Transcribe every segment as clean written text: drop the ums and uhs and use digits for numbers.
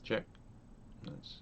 Check. That's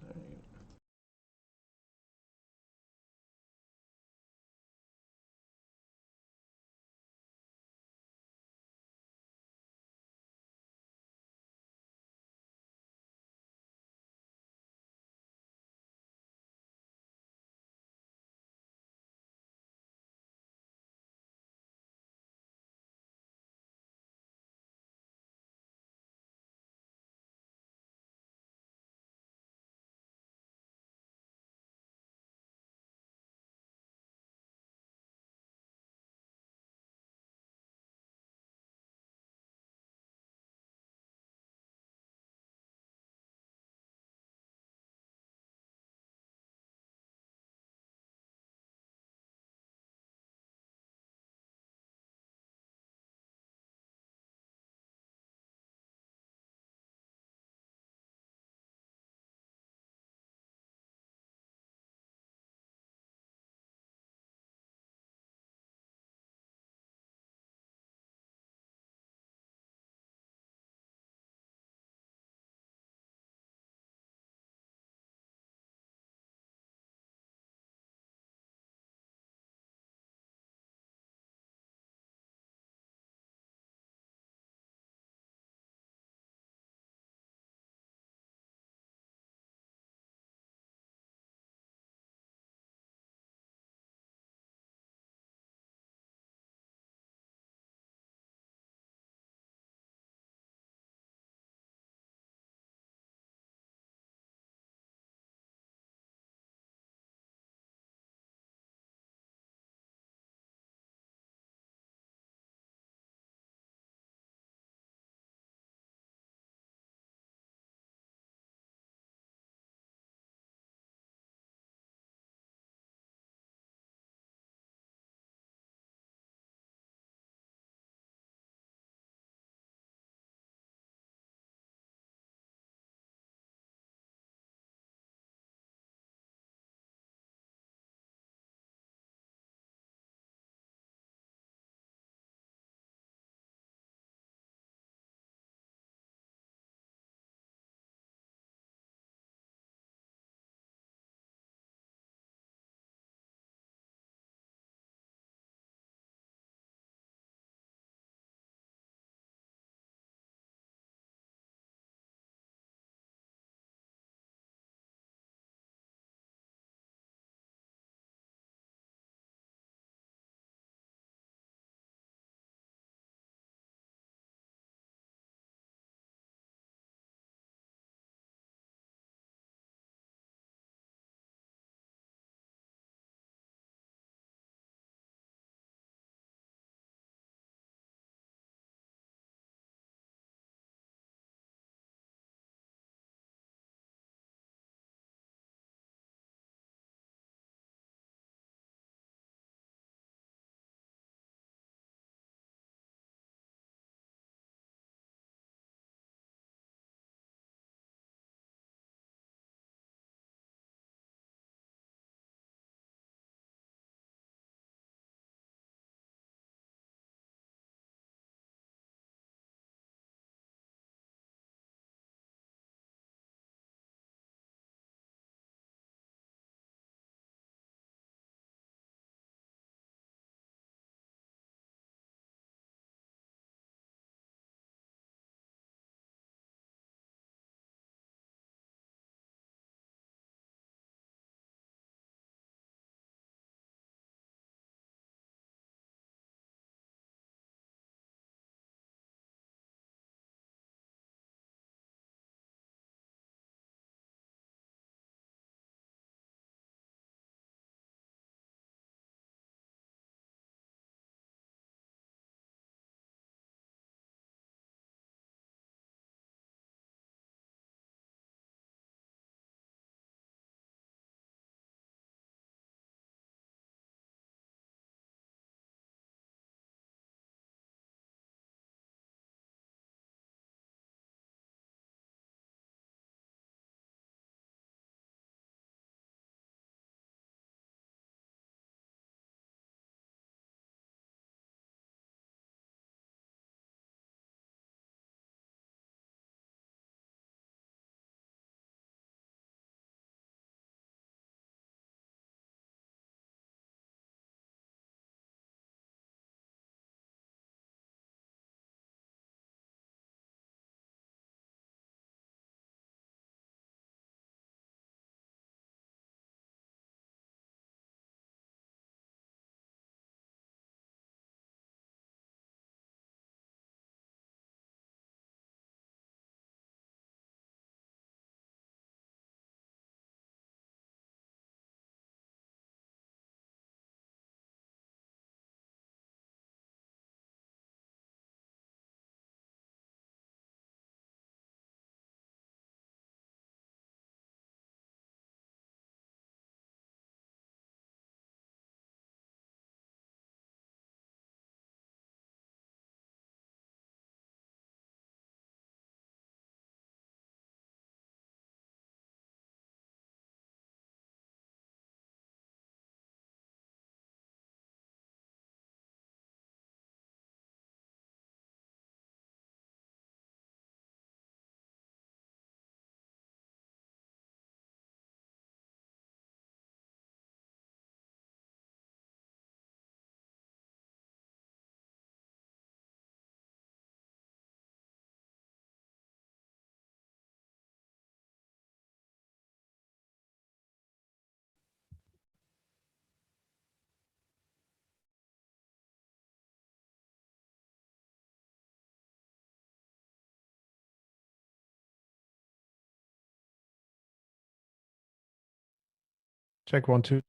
Check 1, 2.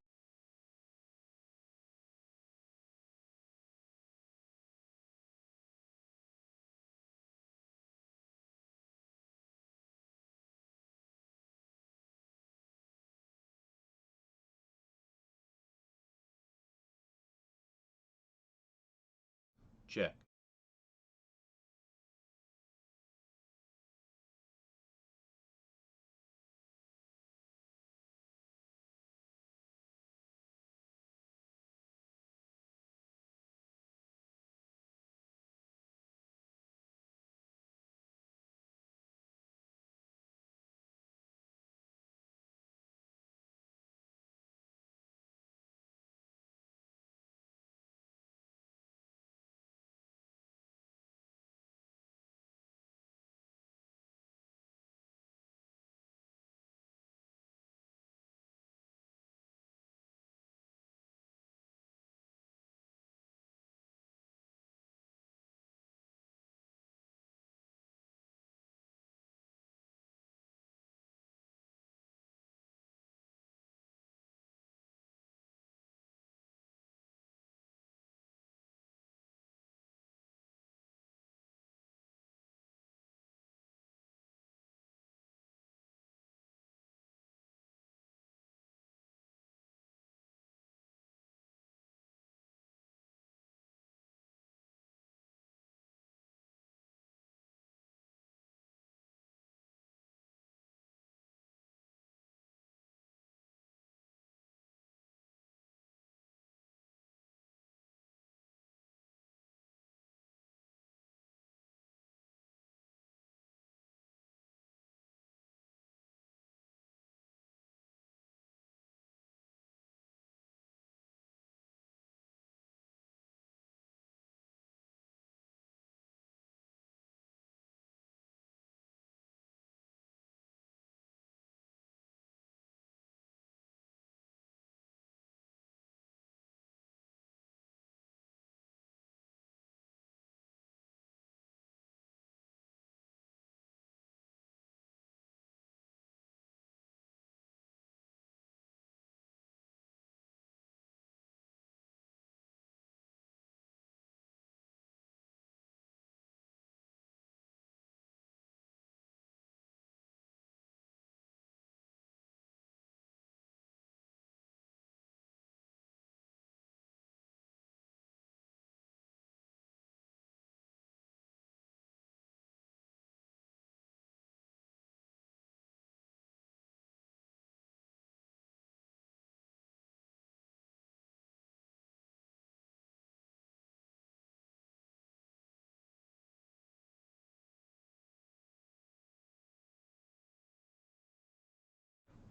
Check.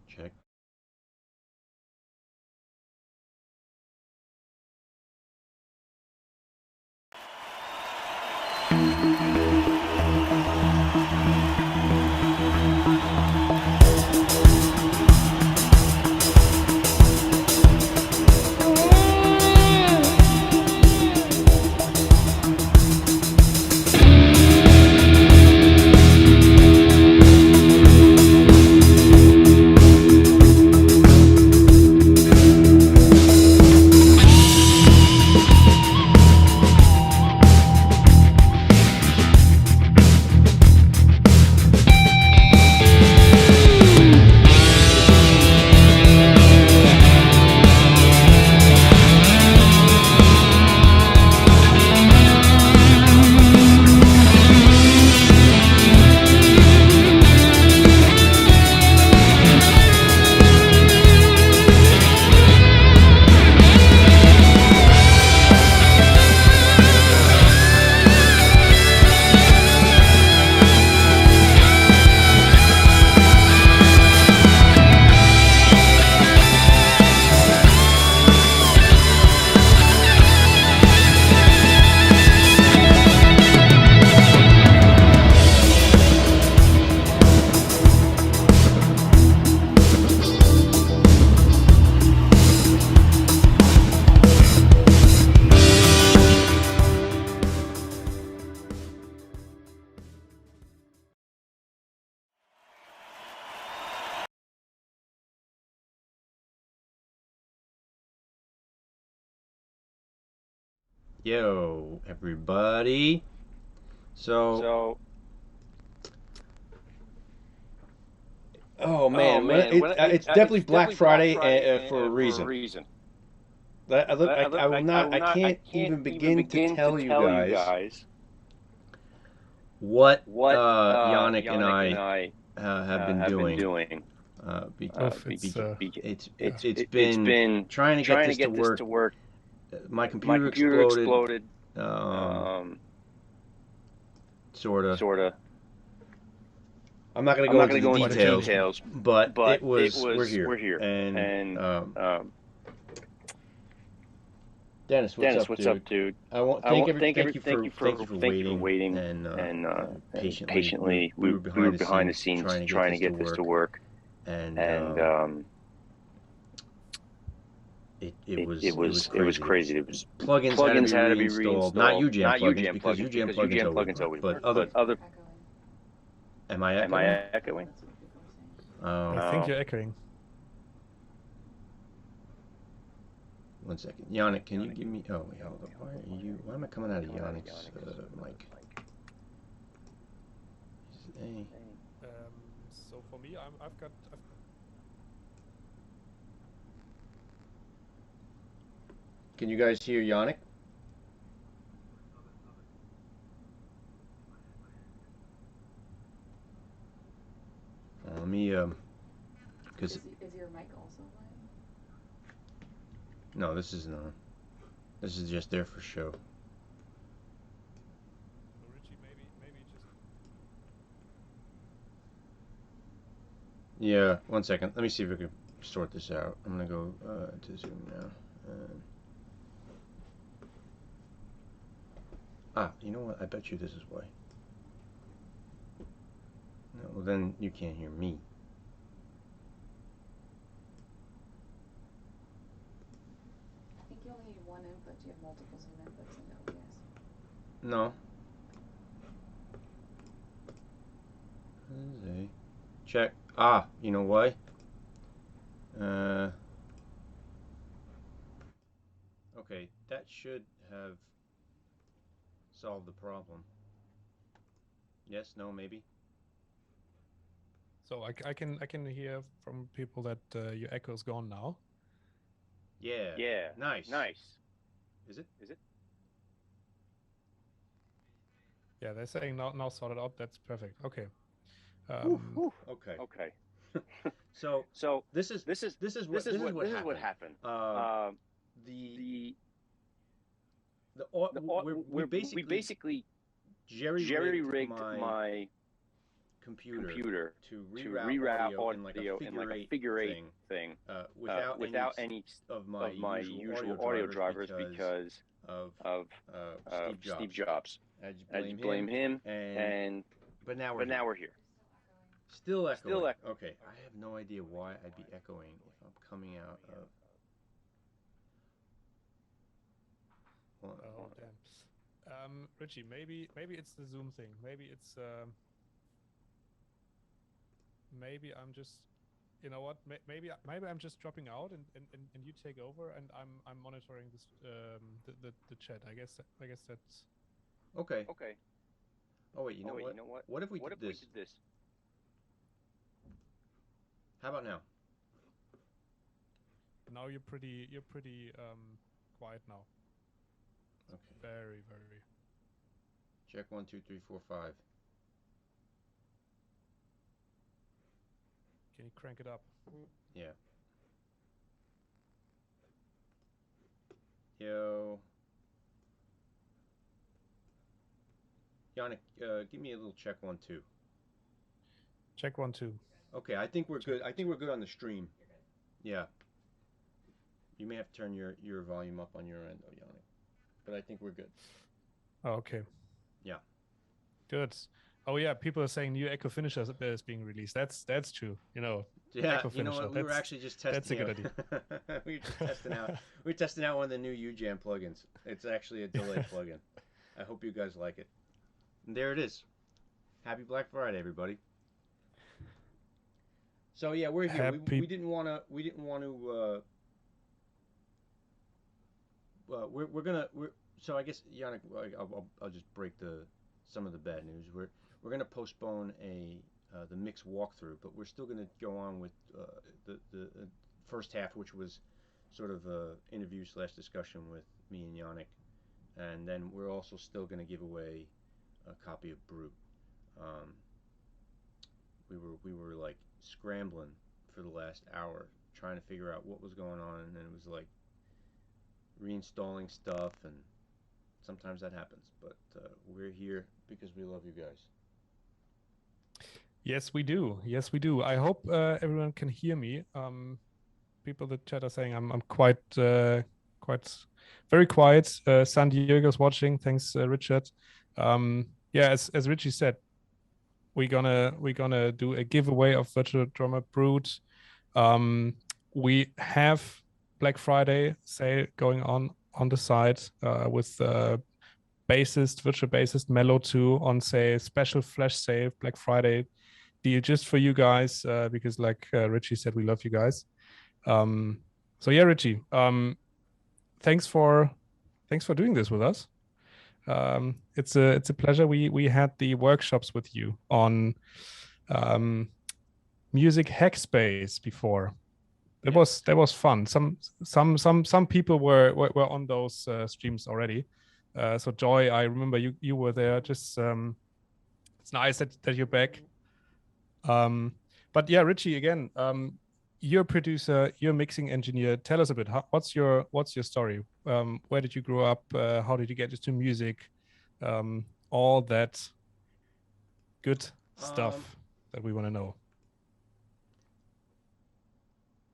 Check. Yo, everybody. So, So, oh oh man, man, it's it's definitely Black definitely Black Friday Friday for a for a reason. reason. I will not, I I can't can't even even begin to begin to tell you tell you guys guys what what Yannick and Yannick and I I have been have been doing. doing. Be, Oof, Be, it's yeah. it's it's been been trying to get trying to this to get this to work. work. My My computer computer exploded, exploded, um, um, sort of. sort of. I'm not going to I'm go not into going the to go into the details, details, but but we're here. we're here. And And Dennis, what's Dennis, up, what's up, dude? dude? I want I want thank you for thank you for waiting waiting and and patiently. patiently. We were We were behind the behind the scenes scenes trying to get trying to this to get this to work, work, and and it was it was crazy. crazy. It was Plugins had to plugins be had to be reinstalled, not reinstalled. UJam Not plugins UJam because plugins UJam because plugins UJam always plugins work, always but work. other. But other, Am I am I echoing? echoing? I think you're echoing. One second, Yannick, can you give me? Oh wait, hold up. Why am I coming out of Yannick's mic? Hey. So for me, I've Can you guys hear Yannick? Let me because Is your mic also live? no, this isn't on. This is just there for show. so Richie, maybe just Yeah, one second. Let me see if we can sort this out. I'm gonna go to Zoom now. You know what? I bet you this is why. No, well then you can't hear me. I think you only need one input. Do you have multiple Zoom inputs in the OBS? No. Check. You know why? Okay, that should have solved the problem. Yes, no, maybe. so I can hear from people that your echo's gone now. Yeah. Yeah. Nice. Nice. Is it? Is it? Yeah, they're saying now sorted out. That's perfect. Okay. Okay. Okay. So So this is this is this is this what is this is what what this is what happened. happened. The The we we basically jerry jerry rigged rigged my my computer computer to to reroute reroute audio in like a audio in like figure a eight figure eight thing thing without without any any of my of my usual usual audio audio drivers drivers because because of of Steve Steve Jobs. Jobs. I just I blame just blame him, him, and but now we're but here. now we're here. Still Still echoing. echoing. Okay, I have no idea why I'd be echoing if I'm coming out of. Oh damn. Richie, maybe it's the Zoom thing. Maybe it's maybe I'm just, you know what? Maybe I'm just dropping out and you take over, and I'm monitoring this the chat. I guess that's Okay. Okay. Oh wait, you know what? You know what? What if we What did if we this? did this? How about now? now you're pretty quiet now. Okay. Very. Check 1, 2, 3, 4, 5. Can you crank it up? Yeah. Yo. Yannick, give me a little check 1, 2. Check 1, 2. Okay, I think we're good. I think we're good on the stream. Yeah. You may have to turn your volume up on your end, Yannick. But I think we're good. Oh, okay. Yeah. Good. Oh yeah, people are saying new Echo Finisher is being released. That's true. You know. Yeah, Echo you know Finisher. what? We were actually just testing. That's a good idea. We were just testing out. We were testing out one of the new UJam plugins. It's actually a delay plugin. I hope you guys like it. And there it is. Happy Black Friday, everybody. So yeah, we're here. We didn't want to. We didn't want to. We're gonna. So I guess Yannick, I'll just break some of the bad news. We're gonna postpone the mix walkthrough, but we're still gonna go on with the first half, which was sort of a interview slash discussion with me and Yannick, and then we're also still gonna give away a copy of Brute. Um, we were like scrambling for the last hour trying to figure out what was going on, and then it was like reinstalling stuff, and sometimes that happens. But we're here because we love you guys. Yes, we do. Yes, we do. I hope everyone can hear me. People in the chat are saying I'm quite very quiet. San Diego's watching. Thanks, Richard. Yeah, as Richie said, we're gonna do a giveaway of Virtual Drummer Brute. We have Black Friday sale going on the side with virtual bassist Mellow 2 on say special flash sale Black Friday deal just for you guys because like Richie said, we love you guys. So yeah, Richie, thanks for doing this with us. It's a pleasure. We had the workshops with you on music hackspace before. That was fun. Some people were on those streams already. So Joy, I remember you were there. Just it's nice that you're back. But yeah, Richie, again, you're a producer, you're a mixing engineer. Tell us a bit. What's your story? Where did you grow up? How did you get into music? All that good stuff that we want to know.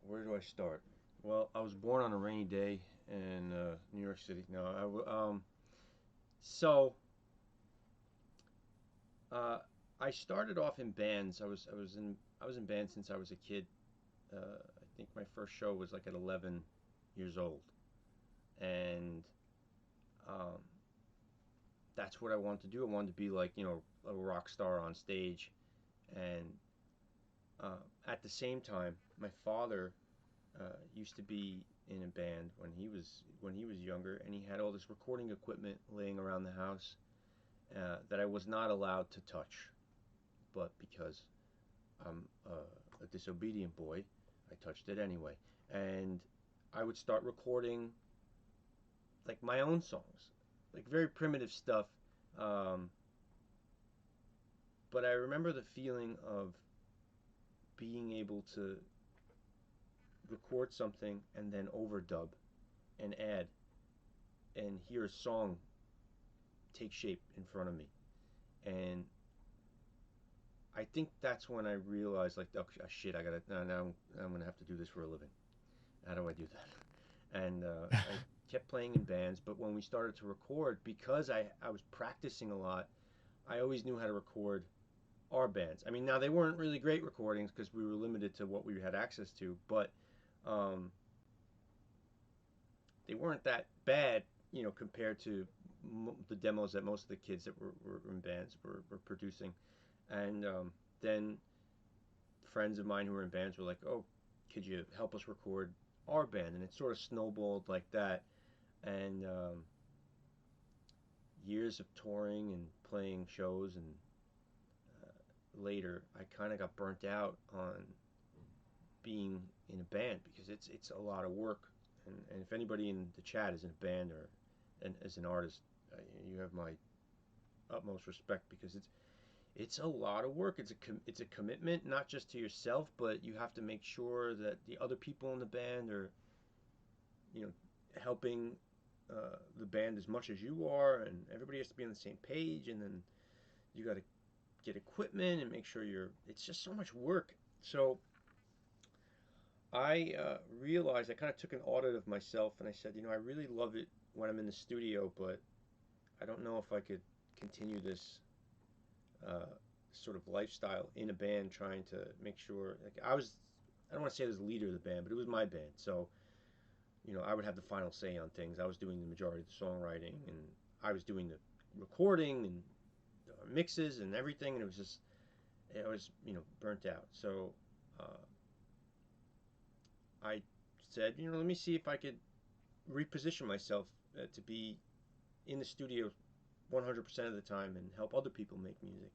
Where do I start? Well, I was born on a rainy day in New York City. No, so I started off in bands. I was in bands since I was a kid. I think my first show was like at 11 years old, and um, that's what I wanted to do. I wanted to be like a rock star on stage, and at the same time, my father used to be in a band when he was younger, and he had all this recording equipment laying around the house that I was not allowed to touch, but because I'm a disobedient boy, I touched it anyway, and I would start recording like my own songs, like very primitive stuff. Um, but I remember the feeling of being able to record something and then overdub and add and hear a song take shape in front of me. And I think that's when I realized, like, oh shit, I gotta now I'm gonna have to do this for a living. How do I do that? And I kept playing in bands, but when we started to record, because I was practicing a lot, I always knew how to record our bands. I mean, now they weren't really great recordings because we were limited to what we had access to, but um, they weren't that bad, compared to the demos that most of the kids that were in bands were producing. And then friends of mine who were in bands were like, "Oh, could you help us record our band?" And it sort of snowballed like that. And years of touring and playing shows, and later, I kind of got burnt out on being in a band because it's a lot of work. And if anybody in the chat is in a band or as an artist, you have my utmost respect because it's a lot of work. It's a commitment, not just to yourself, but you have to make sure that the other people in the band are, you know, helping the band as much as you are, and everybody has to be on the same page. And then you got to get equipment and make sure it's just so much work. So I realized, I kind of took an audit of myself, and I said, I really love it when I'm in the studio, but I don't know if I could continue this sort of lifestyle in a band, trying to make sure, like, I don't want to say I was the leader of the band, but it was my band. So, I would have the final say on things. I was doing the majority of the songwriting, and I was doing the recording and mixes and everything, and I was, burnt out. So I said, let me see if I could reposition myself to be in the studio 100% of the time and help other people make music.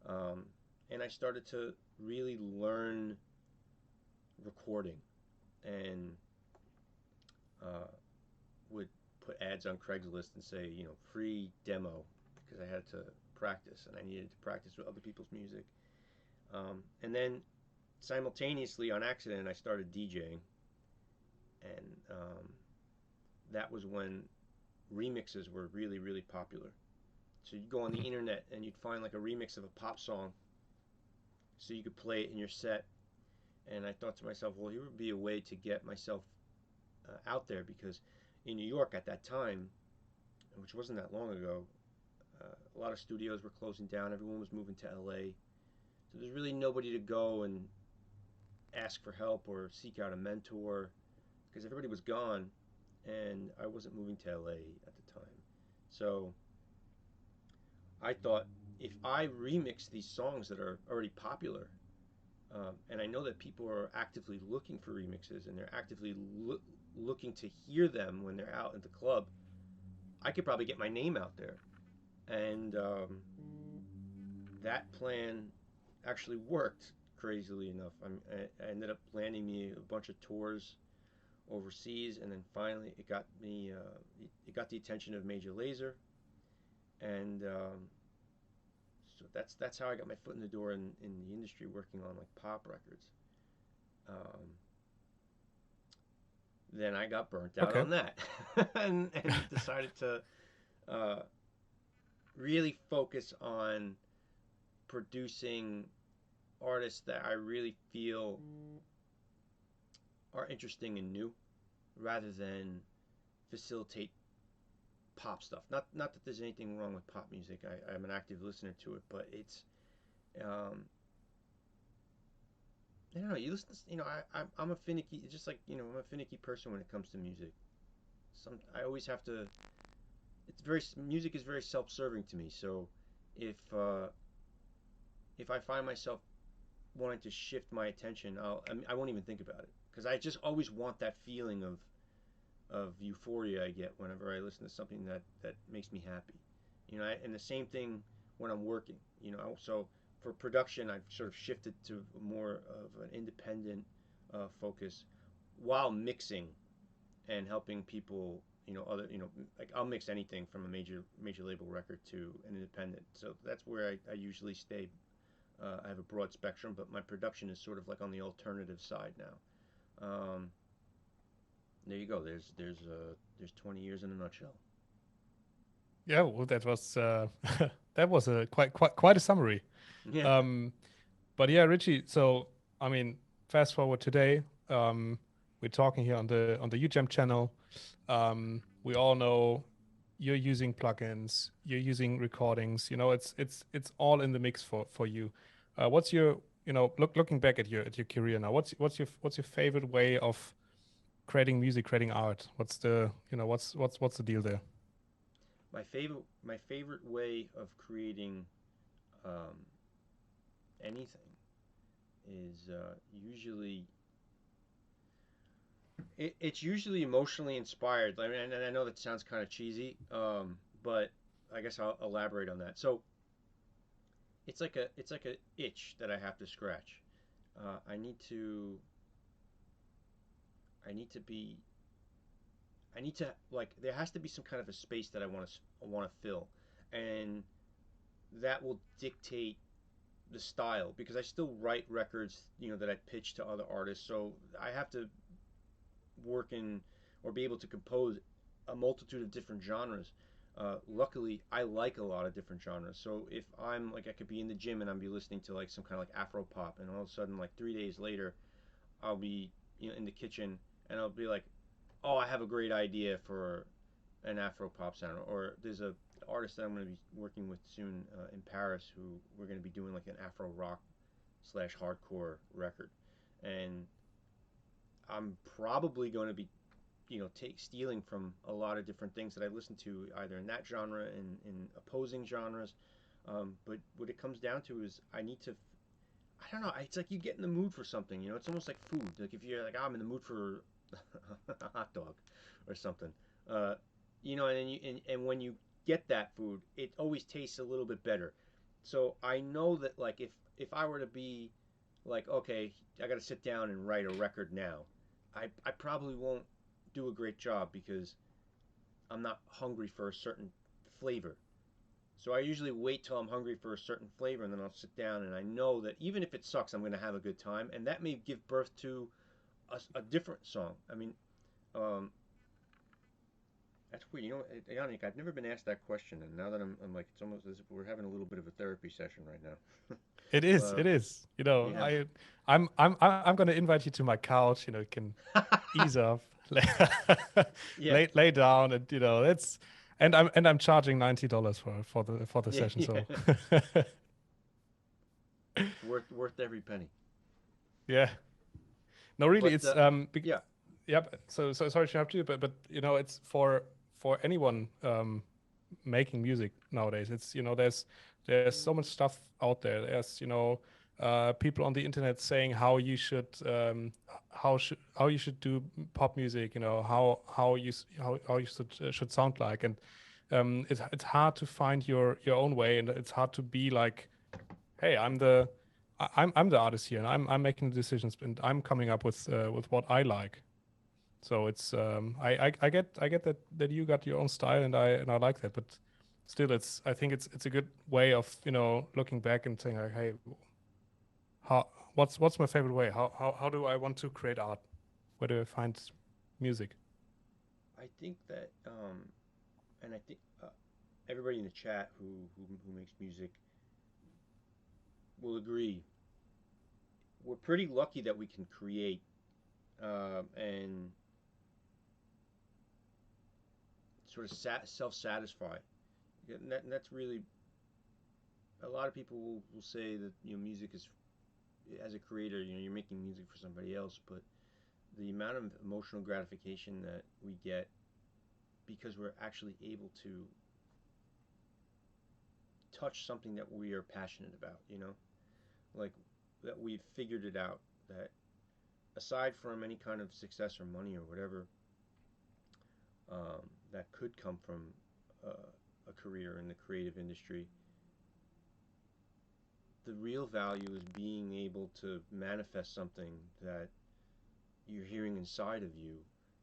Um, and I started to really learn recording and uh, would put ads on Craigslist and say, free demo because I had to practice and I needed to practice with other people's music. And then simultaneously, on accident, I started DJing, and that was when remixes were really, really popular. So you'd go on the internet and you'd find like a remix of a pop song, so you could play it in your set. And I thought to myself, well, here would be a way to get myself out there, because in New York at that time, which wasn't that long ago, a lot of studios were closing down. Everyone was moving to LA. So there's really nobody to go and ask for help or seek out a mentor, because everybody was gone and I wasn't moving to LA at the time. So I thought, if I remix these songs that are already popular, and I know that people are actively looking for remixes and they're actively looking to hear them when they're out at the club, I could probably get my name out there. And that plan actually worked, crazily enough. I ended up landing me a bunch of tours overseas, and then finally it got me. It got the attention of Major Lazer, and so that's how I got my foot in the door in the industry, working on like pop records. Um, then I got burnt out Okay. on that, and decided to uh, really focus on producing artists that I really feel are interesting and new, rather than facilitate pop stuff. Not that there's anything wrong with pop music. I'm an active listener to it, but it's I don't know. You listen. I'm a finicky, just like I'm a finicky person when it comes to music. I always have to. Music is very self-serving to me. So if uh, if I find myself wanting to shift my attention, I won't even think about it, because I just always want that feeling of euphoria I get whenever I listen to something that makes me happy. And the same thing when I'm working. So for production, I've sort of shifted to more of an independent focus while mixing and helping people. Like I'll mix anything from a major label record to an independent. So that's where I usually stay. I have a broad spectrum, but my production is sort of like on the alternative side now. There you go. There's 20 years in a nutshell. Yeah, well, that was that was a quite a summary. Yeah. But yeah, Richie. So I mean, fast forward today, we're talking here on the UJAM channel. We all know you're using plugins, you're using recordings. It's all in the mix for you. What's your looking back at your career now? What's your favorite way of creating music, creating art? What's the what's the deal there? My favorite way of creating um, anything is usually it's usually emotionally inspired. I mean, and I know that sounds kind of cheesy, but I guess I'll elaborate on that. So it's like a itch that I have to scratch. I need to I need to be I need to, like, there has to be some kind of a space that I want to fill, and that will dictate the style, because I still write records, that I pitch to other artists. So I have to work in, or be able to compose a multitude of different genres. Luckily, I like a lot of different genres. So if I'm like, I could be in the gym and I'll be listening to like some kind of like Afro pop, and all of a sudden, like 3 days later, I'll be in the kitchen and I'll be like, oh, I have a great idea for an Afro pop sound. Or there's a artist that I'm going to be working with soon in Paris, who we're going to be doing like an Afro rock slash hardcore record, and I'm probably going to be stealing from a lot of different things that I listen to, either in that genre and in opposing genres. But what it comes down to is I need to. I don't know. It's like you get in the mood for something. It's almost like food. Like if you're like, oh, I'm in the mood for a hot dog or something. Uh, you know, and when you get that food, it always tastes a little bit better. So I know that like if I were to be like, okay, I got to sit down and write a record now, I probably won't do a great job because I'm not hungry for a certain flavor. So I usually wait till I'm hungry for a certain flavor and then I'll sit down and I know that even if it sucks, I'm going to have a good time and that may give birth to a different song. I mean, um, that's weird. You know, Yannick, I've never been asked that question, and now that I'm like, it's almost as if we're having a little bit of a therapy session right now. It is. uh, It is. You know, yeah, I'm gonna invite you to my couch. You know, you can ease off, lay, yeah, lay down, and you know, I'm charging $90 for the yeah, session. So yeah. Worth every penny. yeah, no, really, But it's yeah, yep. So sorry to interrupt you, but you know, it's for anyone making music nowadays. It's you know, there's so much stuff out there. There's you know, people on the internet saying how you should do pop music. You know how you should sound like, and it's hard to find your own way, and it's hard to be like, hey, I'm the artist here, and I'm making the decisions, and I'm coming up with what I like. So it's I get that you got your own style, and I like that, but still, I think it's a good way of you know looking back and saying like, hey, how what's my favorite way? How do I want to create art? Where do I find music? I think that and I think everybody in the chat who makes music will agree. We're pretty lucky that we can create and sort of self-satisfy. And that's really a lot of people will say that you know music is as a creator, you know, you're making music for somebody else, but the amount of emotional gratification that we get because we're actually able to touch something that we are passionate about, you know, like that we've figured it out that aside from any kind of success or money or whatever that could come from a career in the creative industry, the real value is being able to manifest something that you're hearing inside of you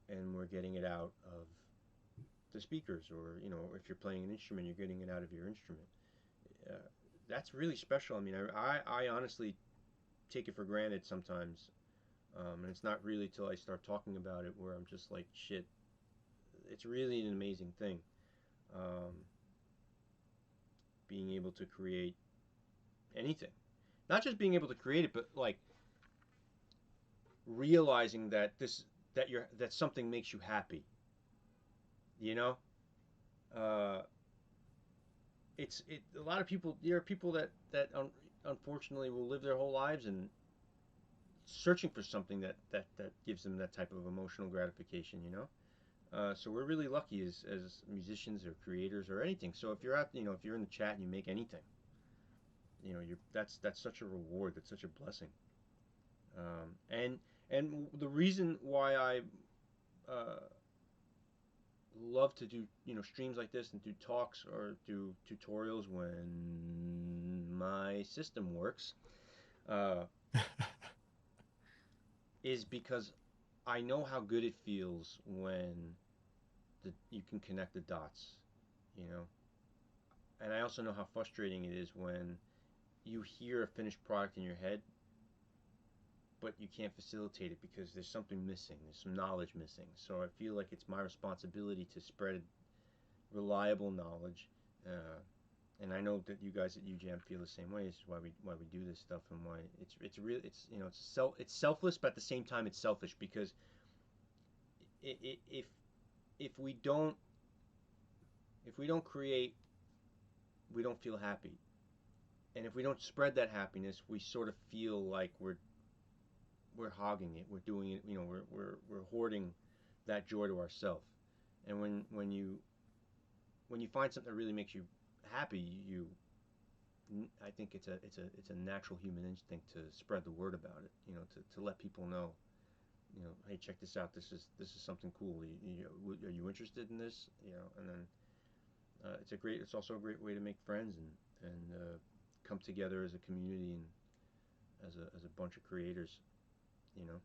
and we're getting it out of the speakers, or you know if you're playing an instrument you're getting it out of your instrument. uh, that's really special. I mean, I honestly take it for granted sometimes, and it's not really till I start talking about it where I'm just like, shit, it's really an amazing thing. um, Being able to create anything, not just being able to create it, but like realizing that something makes you happy, you know. uh, a lot of people, there are people that unfortunately will live their whole lives and searching for something that gives them that type of emotional gratification, you know. So we're really lucky as musicians or creators or anything. So if you're out, you know, if you're in the chat and you make anything, you know, you're that's such a reward. That's such a blessing. And the reason why I uh, love to do you know streams like this and do talks or do tutorials when my system works uh, is because I know how good it feels when you can connect the dots, you know. And I also know how frustrating it is when you hear a finished product in your head, but you can't facilitate it because there's something missing. There's some knowledge missing. So I feel like it's my responsibility to spread reliable knowledge. Uh, and I know that you guys at UJAM feel the same way. This is why we do this stuff and why it's real. It's you know it's selfless, but at the same time it's selfish because if if we don't if we don't create, we don't feel happy. And if we don't spread that happiness, we sort of feel like we're hogging it. We're doing it. You know, we're hoarding that joy to ourselves. And when you find something that really makes you happy, I think it's a natural human instinct to spread the word about it. You know, to let people know hey, check this out. This is something cool. Are you interested in this? And then it's also a great way to make friends and come together as a community and as a bunch of creators. You know,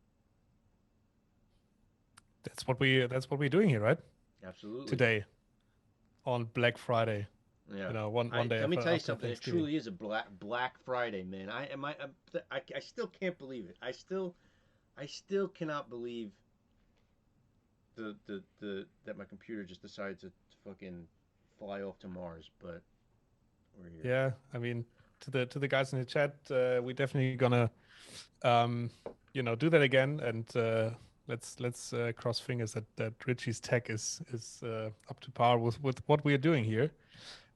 That's what we're doing here, right? absolutely. Today on Black Friday. Yeah. One day Let me tell you after something. It Thanksgiving. truly is a Black Friday, man. I still can't believe it. I still cannot believe the that my computer just decided to fucking fly off to Mars, but we're here. Yeah, I mean, to the guys in the chat, we're definitely gonna, um, do that again, and let's cross fingers that Richie's tech is up to par with what we are doing here.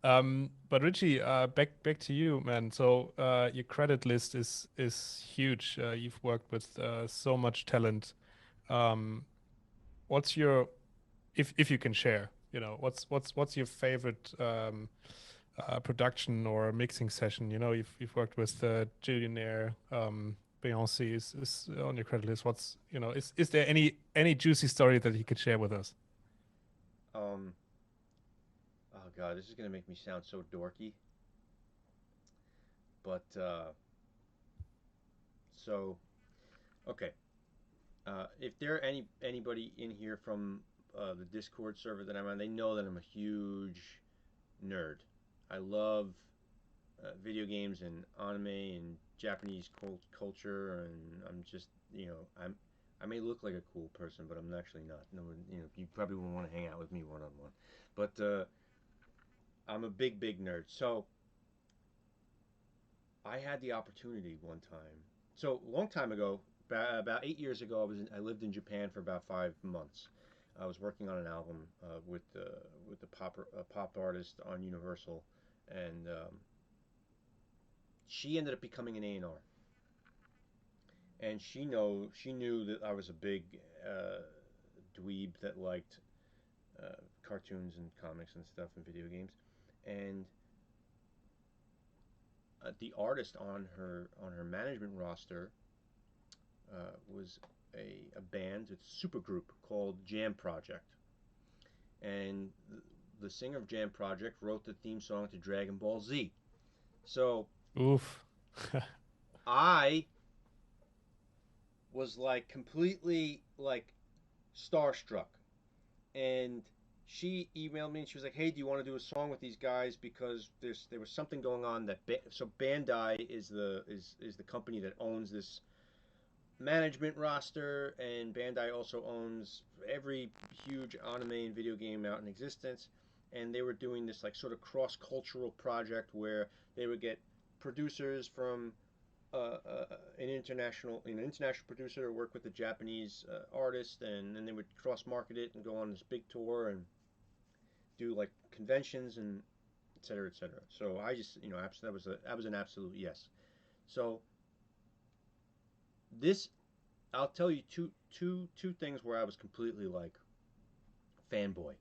But Richie, back to you, man. So your credit list is huge. You've worked with so much talent. Um, what's your if you can share, what's your favorite production or mixing session? You've worked with Jillionaire, Beyoncé is on your credit list. Is there any juicy story that you could share with us? Um. Oh God, this is gonna make me sound so dorky, but so okay. If there are anybody in here from the Discord server that I'm on, they know that I'm a huge nerd. I love video games and anime and Japanese culture, and I'm just, I may look like a cool person, but I'm actually not. No one, you probably won't want to hang out with me one on one. But I'm a big nerd. So I had the opportunity one time. So a long time ago, about 8 years ago, I lived in Japan for about 5 months. I was working on an album with the pop artist on Universal, and she ended up becoming an A&R, and she knew that I was a big uh, dweeb that liked cartoons and comics and stuff and video games, and the artist on her management roster was a band, it's a super group called Jam Project, and the singer of Jam Project wrote the theme song to Dragon Ball Z. So Oof. I was like completely like starstruck, and she emailed me and she was like, "Hey, do you want to do a song with these guys? Because there was something going on so Bandai is the company that owns this management roster, and Bandai also owns every huge anime and video game out in existence. And they were doing this like sort of cross cultural project where they would get producers from an international producer to work with a Japanese artist, and then they would cross market it and go on this big tour and do like conventions and et cetera, et cetera. So I just, that was an absolute yes. So this, I'll tell you two things where I was completely like fanboy.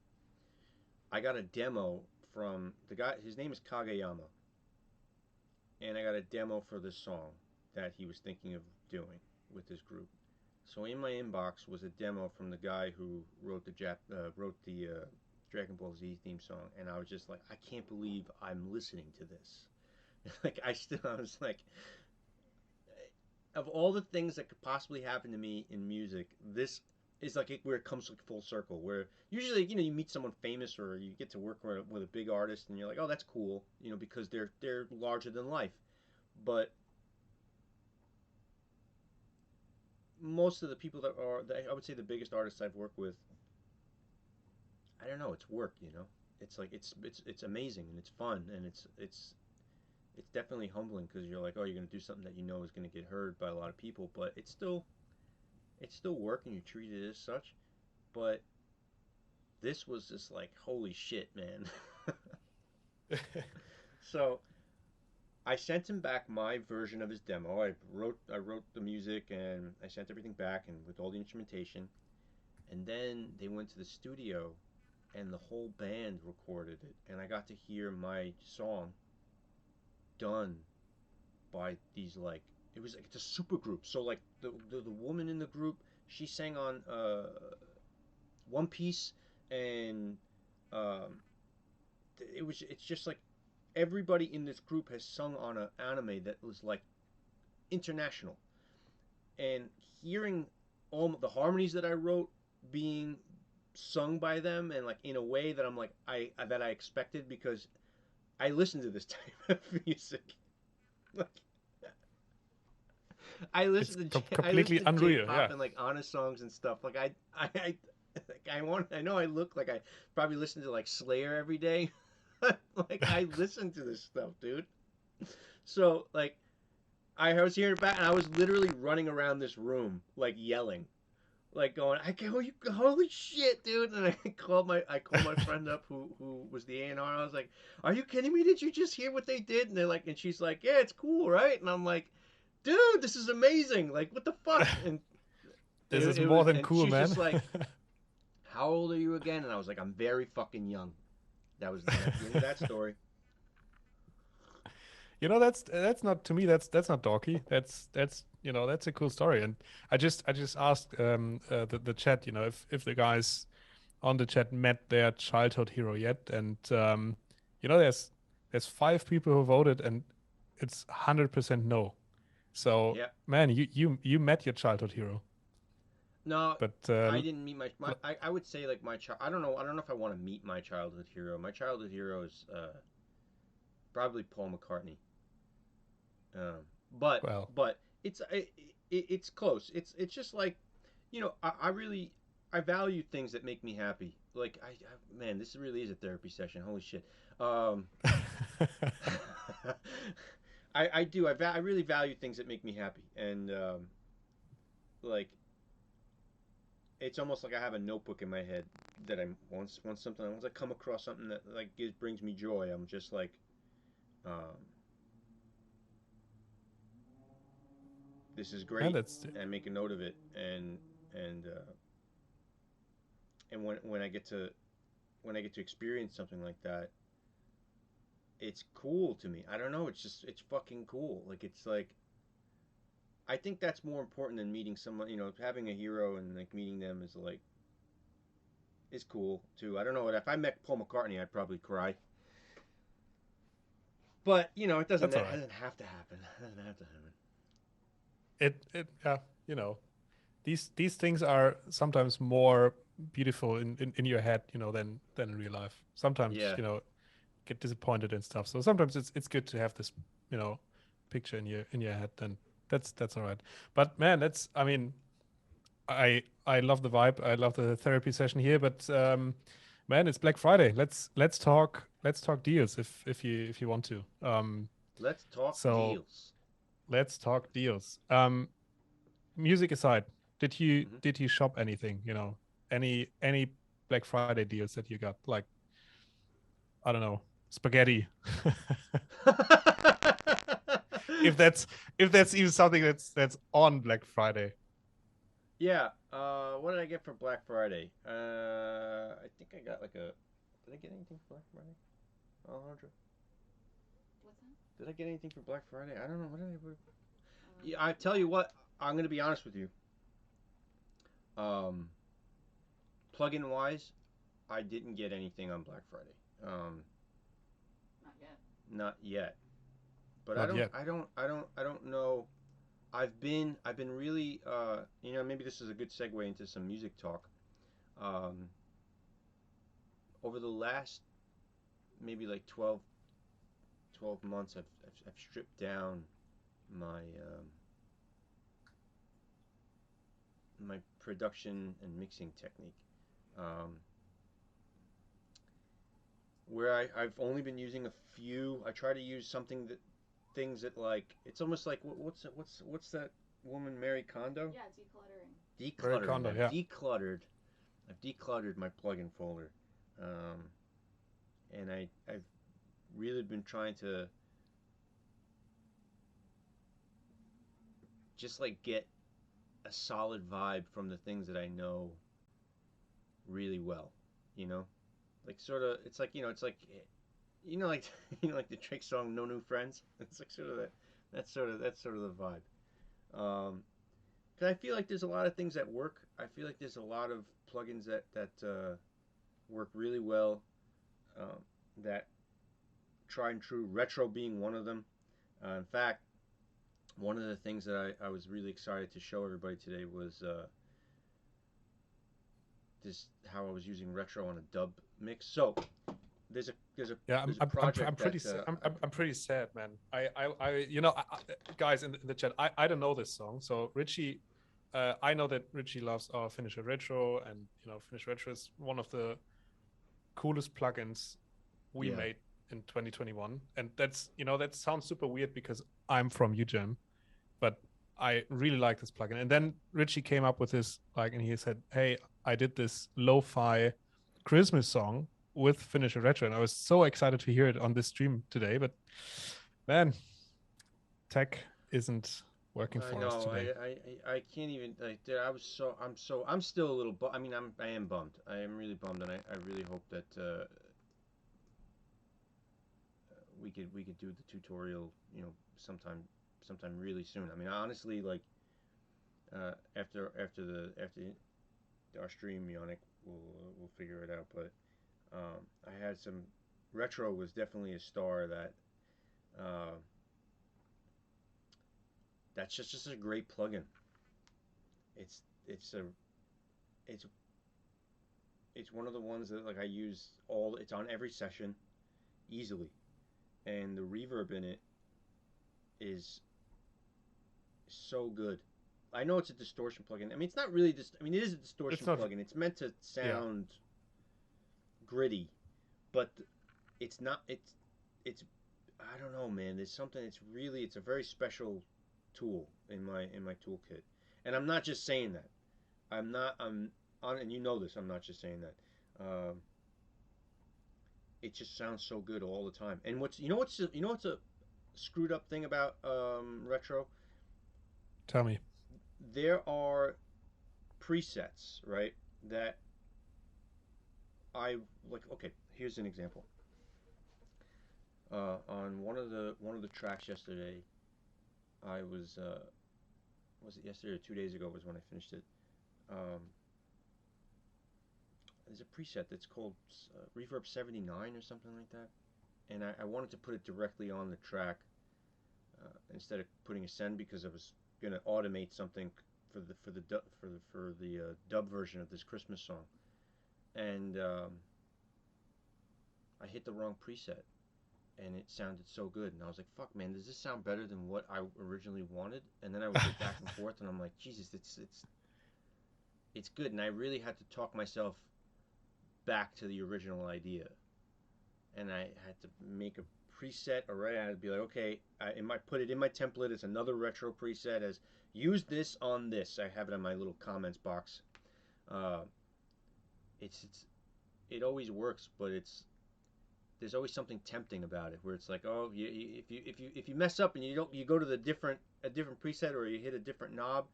I got a demo from the guy. His name is Kageyama, and I got a demo for this song that he was thinking of doing with this group. So in my inbox was a demo from the guy who wrote the Dragon Ball Z theme song, and I was just like, I can't believe I'm listening to this. Like I was like, of all the things that could possibly happen to me in music, this is like where it comes like full circle. Where usually, you meet someone famous or you get to work with a big artist, and you're like, oh, that's cool, because they're larger than life. But most of the people that I would say the biggest artists I've worked with, I don't know, it's work. It's like it's amazing and it's fun and it's definitely humbling because you're like, oh, you're gonna do something that is gonna get heard by a lot of people, but it's still work and you treat it as such. But this was just like, holy shit, man. So I sent him back my version of his demo. I wrote the music and I sent everything back and with all the instrumentation. And then they went to the studio and the whole band recorded it, and I got to hear my song done by these, like, it was like it's a super group. So like the woman in the group She sang on One Piece, and um, it's just like everybody in this group has sung on an anime that was like international, and hearing all the harmonies that I wrote being sung by them, and like in a way that I'm like I expected, because I listen to this type of music. Like, It's I listen completely to unreal. J-pop Yeah. and like honest songs and stuff. Like I like I know I look like I probably listen to like Slayer every day. Like I listen to this stuff, dude. So like I was hearing it back, and I was literally running around this room like yelling, like going, "I go, you holy shit, dude!" And I called my friend up who was the A&R. I was like, "Are you kidding me? Did you just hear what they did?" And they're like, and she's like, "Yeah, it's cool, right?" And I'm like, "Dude, this is amazing! Like, what the fuck?" And This is it more was, than and cool, she's man. just like, "How old are you again?" And I was like, "I'm very fucking young." That was the end of that story. You know, that's not to me. That's not dorky. That's you know that's a cool story. And I just asked the chat. You know, if the guys on the chat met their childhood hero yet, and you know, there's 5 people who voted, and it's 100% no. So Yeah. man, you met your childhood hero, No, but I didn't meet I would say like my child. I don't know if I want to meet my childhood hero. My childhood hero is probably Paul McCartney. Um, but well, but it's close. It's just like, I really I value things that make me happy. Like man, this really is a therapy session. Holy shit. Um, I do. I really value things that make me happy, and like it's almost like I have a notebook in my head that once I come across something that like brings me joy, I'm just like, um, this is and great, and make a note of it, and and when I get to experience something like that, it's cool to me. I don't know. It's fucking cool. Like it's like I think that's more important than meeting someone. Having a hero and like meeting them is cool too. I don't know. If I met Paul McCartney, I'd probably cry. But that's it all right. doesn't have to happen. It doesn't have to happen. It yeah, you know, these things are sometimes more beautiful in your head, you know, than in real life. Sometimes, Yeah. you know, get disappointed and stuff. So sometimes it's good to have this, you know, picture in your head. Then that's all right. But man, that's I mean, I love the vibe. I love the therapy session here. But man, it's Black Friday. Let's talk deals if you want to. Let's talk So deals. let's talk deals. Music aside, did you Hmm. did you shop anything? You know, any Black Friday deals that you got? Like, I don't know, spaghetti. if that's if that's even something that's on Black Friday. Yeah. What did I get for Black Friday? I think I got like a. Did I get anything for Black Friday? Alejandro, What's that? did I get anything for Black Friday? I don't know. What did I? Yeah, I Um, tell you what. I'm gonna be honest with you. Um, Plug-in wise, I didn't get anything on Black Friday. Not yet. Not yet. But Not yet. I don't know. I've been really maybe this is a good segue into some music talk. Um, Over the last maybe like 12 months, I've stripped down my my production and mixing technique. Um, where I've only been using a few. I try to use things that like it's almost like what's that woman, Mary Kondo? Yeah, decluttering. Very Decluttering. condo, yeah. I've decluttered my plugin folder, um, and I've really been trying to just like get a solid vibe from the things that I know really well. You know, like sort of. It's like like like the Drake song "No New Friends." It's like sort of that. That's sort of the vibe. Um, Because I feel like there's a lot of things that work. I feel like there's a lot of plugins that work really well. Um, that tried and true. Retro being one of them. In fact, one of the things that I was really excited to show everybody today was this how I was using retro on a dub mix. So there's a Yeah, there's a project that I'm pretty sad, man. Guys in the chat, I don't know this song. So Richie, I know that Richie loves our Finisher Retro, and Finisher Retro is one of the coolest plugins we Yeah. made in 2021. And that's that sounds super weird because I'm from UGM, but I really like this plugin. And then Richie came up with this and he said, "Hey, I did this lo-fi Christmas song with Finisher Retro," and I was so excited to hear it on this stream today. But man, tech isn't working for us today. I can't even dude, I'm still a little I mean I am bummed. I am really bummed, and I really hope that we could do the tutorial sometime really soon. I mean honestly after our stream, Yannick will figure it out. But I had some retro was definitely a star uh, that's just a great plugin. It's it's a it's it's one of the ones that I use it's on every session easily, and the reverb in it is so good. I know it's a distortion plugin. I mean, it's not really I mean, it is a distortion plugin. It's meant to sound gritty, but it's not. It's. I don't know, man. There's something. It's a very special tool in my toolkit, and I'm not just saying that. I'm on, and you know this. I'm not just saying that. It just sounds so good all the time. And what's a screwed up thing about retro? Tell me. There are presets, right? That I like. Okay, here's an example. On one of the tracks yesterday, I was it yesterday or 2 days ago was when I finished it. Um, there's a preset that's called Reverb 79 or something like that, and I wanted to put it directly on the track instead of putting a send because I was gonna automate something for the dub version of this Christmas song, and I hit the wrong preset, and it sounded so good, and I was like, "Fuck, man, does this sound better than what I originally wanted?" And then I would go back and forth, and I'm like, "Jesus, it's good," and I really had to talk myself back to the original idea, and I had to make a preset, or I had to be like, okay, put it in my template as another retro preset, as use this on this. I have it in my little comments box. Uh, it always works, but there's always something tempting about it, where it's like, oh, if you mess up and you go to a different preset, or you hit a different knob,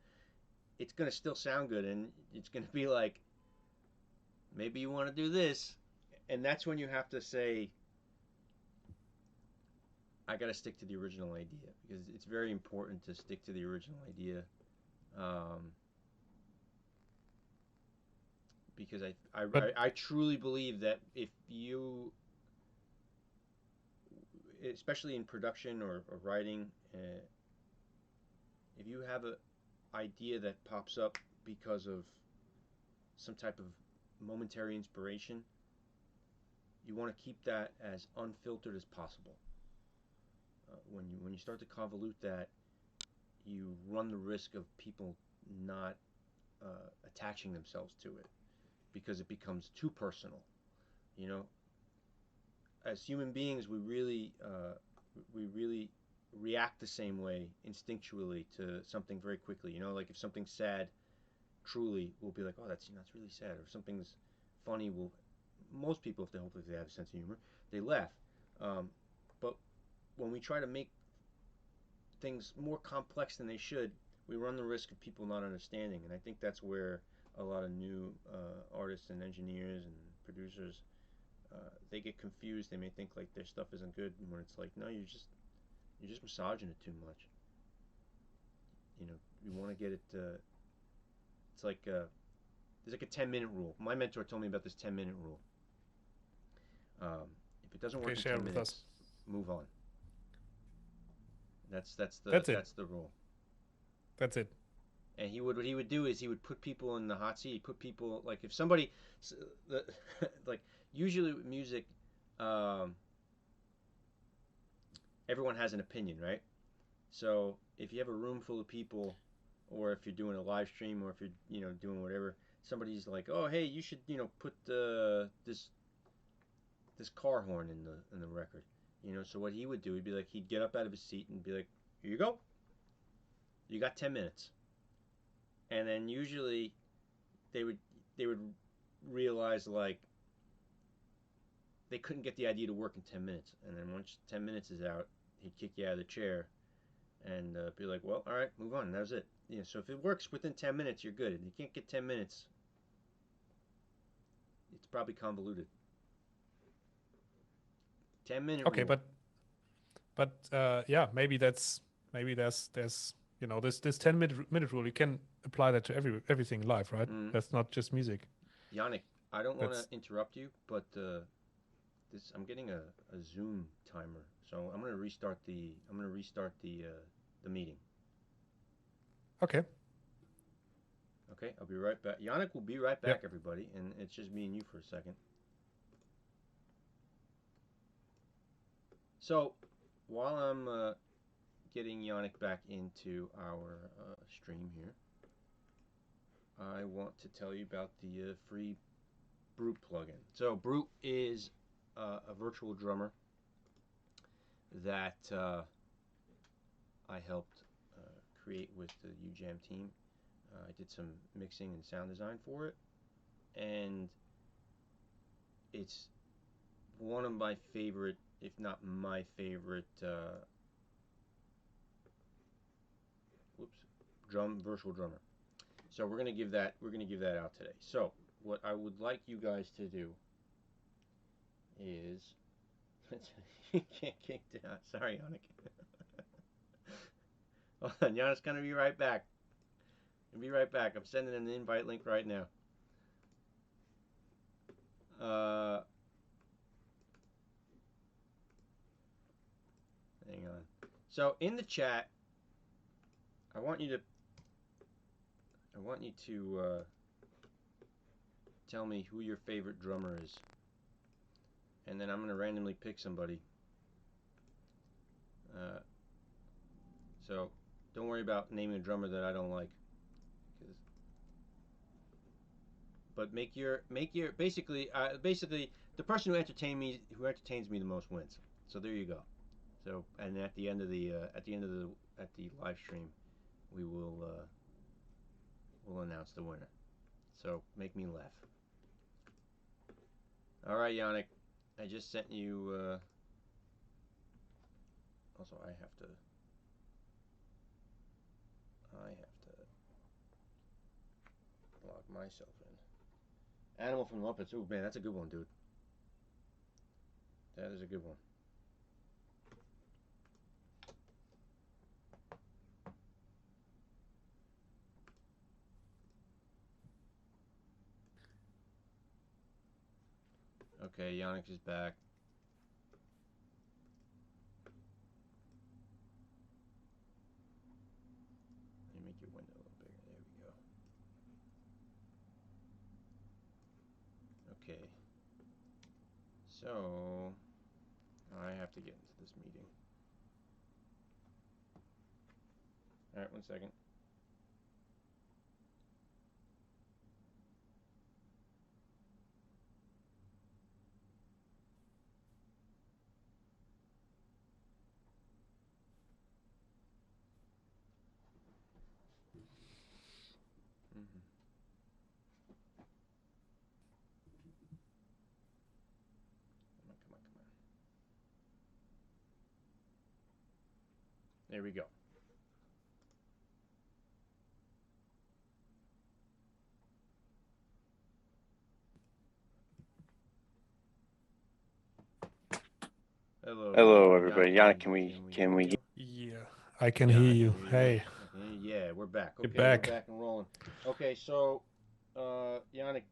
it's gonna still sound good, and it's gonna be like, maybe you want to do this, and that's when you have to say, I got to stick to the original idea, because it's very important to stick to the original idea, because I truly believe that if you, especially in production or writing, if you have an idea that pops up because of some type of momentary inspiration, you want to keep that as unfiltered as possible. When you start to convolute that, you run the risk of people not attaching themselves to it, because it becomes too personal. You know, as human beings, we really react the same way instinctually to something very quickly. You know, like if something's sad, truly, we'll be like, oh, that's really sad. Or if something's funny, most people, if hopefully they have a sense of humor, they laugh. But when we try to make things more complex than they should, we run the risk of people not understanding. And I think that's where a lot of new artists and engineers and producers, they get confused. They may think like their stuff isn't good, when it's like, no, you're just massaging it too much. You know, you want to get it it's like there's like a 10-minute rule. My mentor told me about this 10-minute rule. If it doesn't work in share 10 with minutes, us. move on. That's it. the rule. That's it. And what he would do is he would put people in the hot seat. He'd put people, like, if somebody like, usually with music, everyone has an opinion, right? So if you have a room full of people, or if you're doing a live stream, or if you're doing whatever, somebody's like, oh, hey, you should put this car horn in the record. So what he would do, he'd be like, he'd get up out of his seat and be like, here you go, you got 10 minutes. And then usually they would realize, like, they couldn't get the idea to work in 10 minutes. And then once 10 minutes is out, he'd kick you out of the chair and be like, well, all right, move on. And that was it. So if it works within 10 minutes, you're good. If you can't get 10 minutes, it's probably convoluted. 10-minute Okay, rule. but yeah, maybe there's this 10-minute rule. You can apply that to everything in life, right? That's not just music. Yannick, I don't want to interrupt you, but I'm getting a Zoom timer, so I'm gonna restart the meeting. Okay. Okay, I'll be right back. Yannick will be right back, everybody, and it's just me and you for a second. So while I'm getting Yannick back into our stream here, I want to tell you about the free Brute plugin. So Brute is a virtual drummer that I helped create with the UJAM team. I did some mixing and sound design for it, and it's one of my favorite, if not my favorite, virtual drummer. So we're gonna give that out today. So what I would like you guys to do is you can't kick down. Sorry, Yannick. Hold on, Yannick's gonna be right back. I'll be right back. I'm sending an invite link right now. Hang on. So in the chat, I want you to tell me who your favorite drummer is, and then I'm gonna randomly pick somebody. So don't worry about naming a drummer that I don't like. But make your basically the person who entertains me the most wins. So there you go. So, and at the end of the live stream, we will we'll announce the winner. So make me laugh. All right, Yannick, I just sent you. Also, I have to log myself in. Animal from the Muppets. Oh man, that's a good one, dude. That is a good one. Okay, Yannick is back. Let me make your window a little bigger. There we go. Okay. So I have to get into this meeting. All right, 1 second. Come on. There we go. Hello, everybody. Yannick, can we? Yeah, I can hear you. Hey. Yeah, we're back. Okay, You're back. We're back and rolling. rolling. Okay, so Yannick,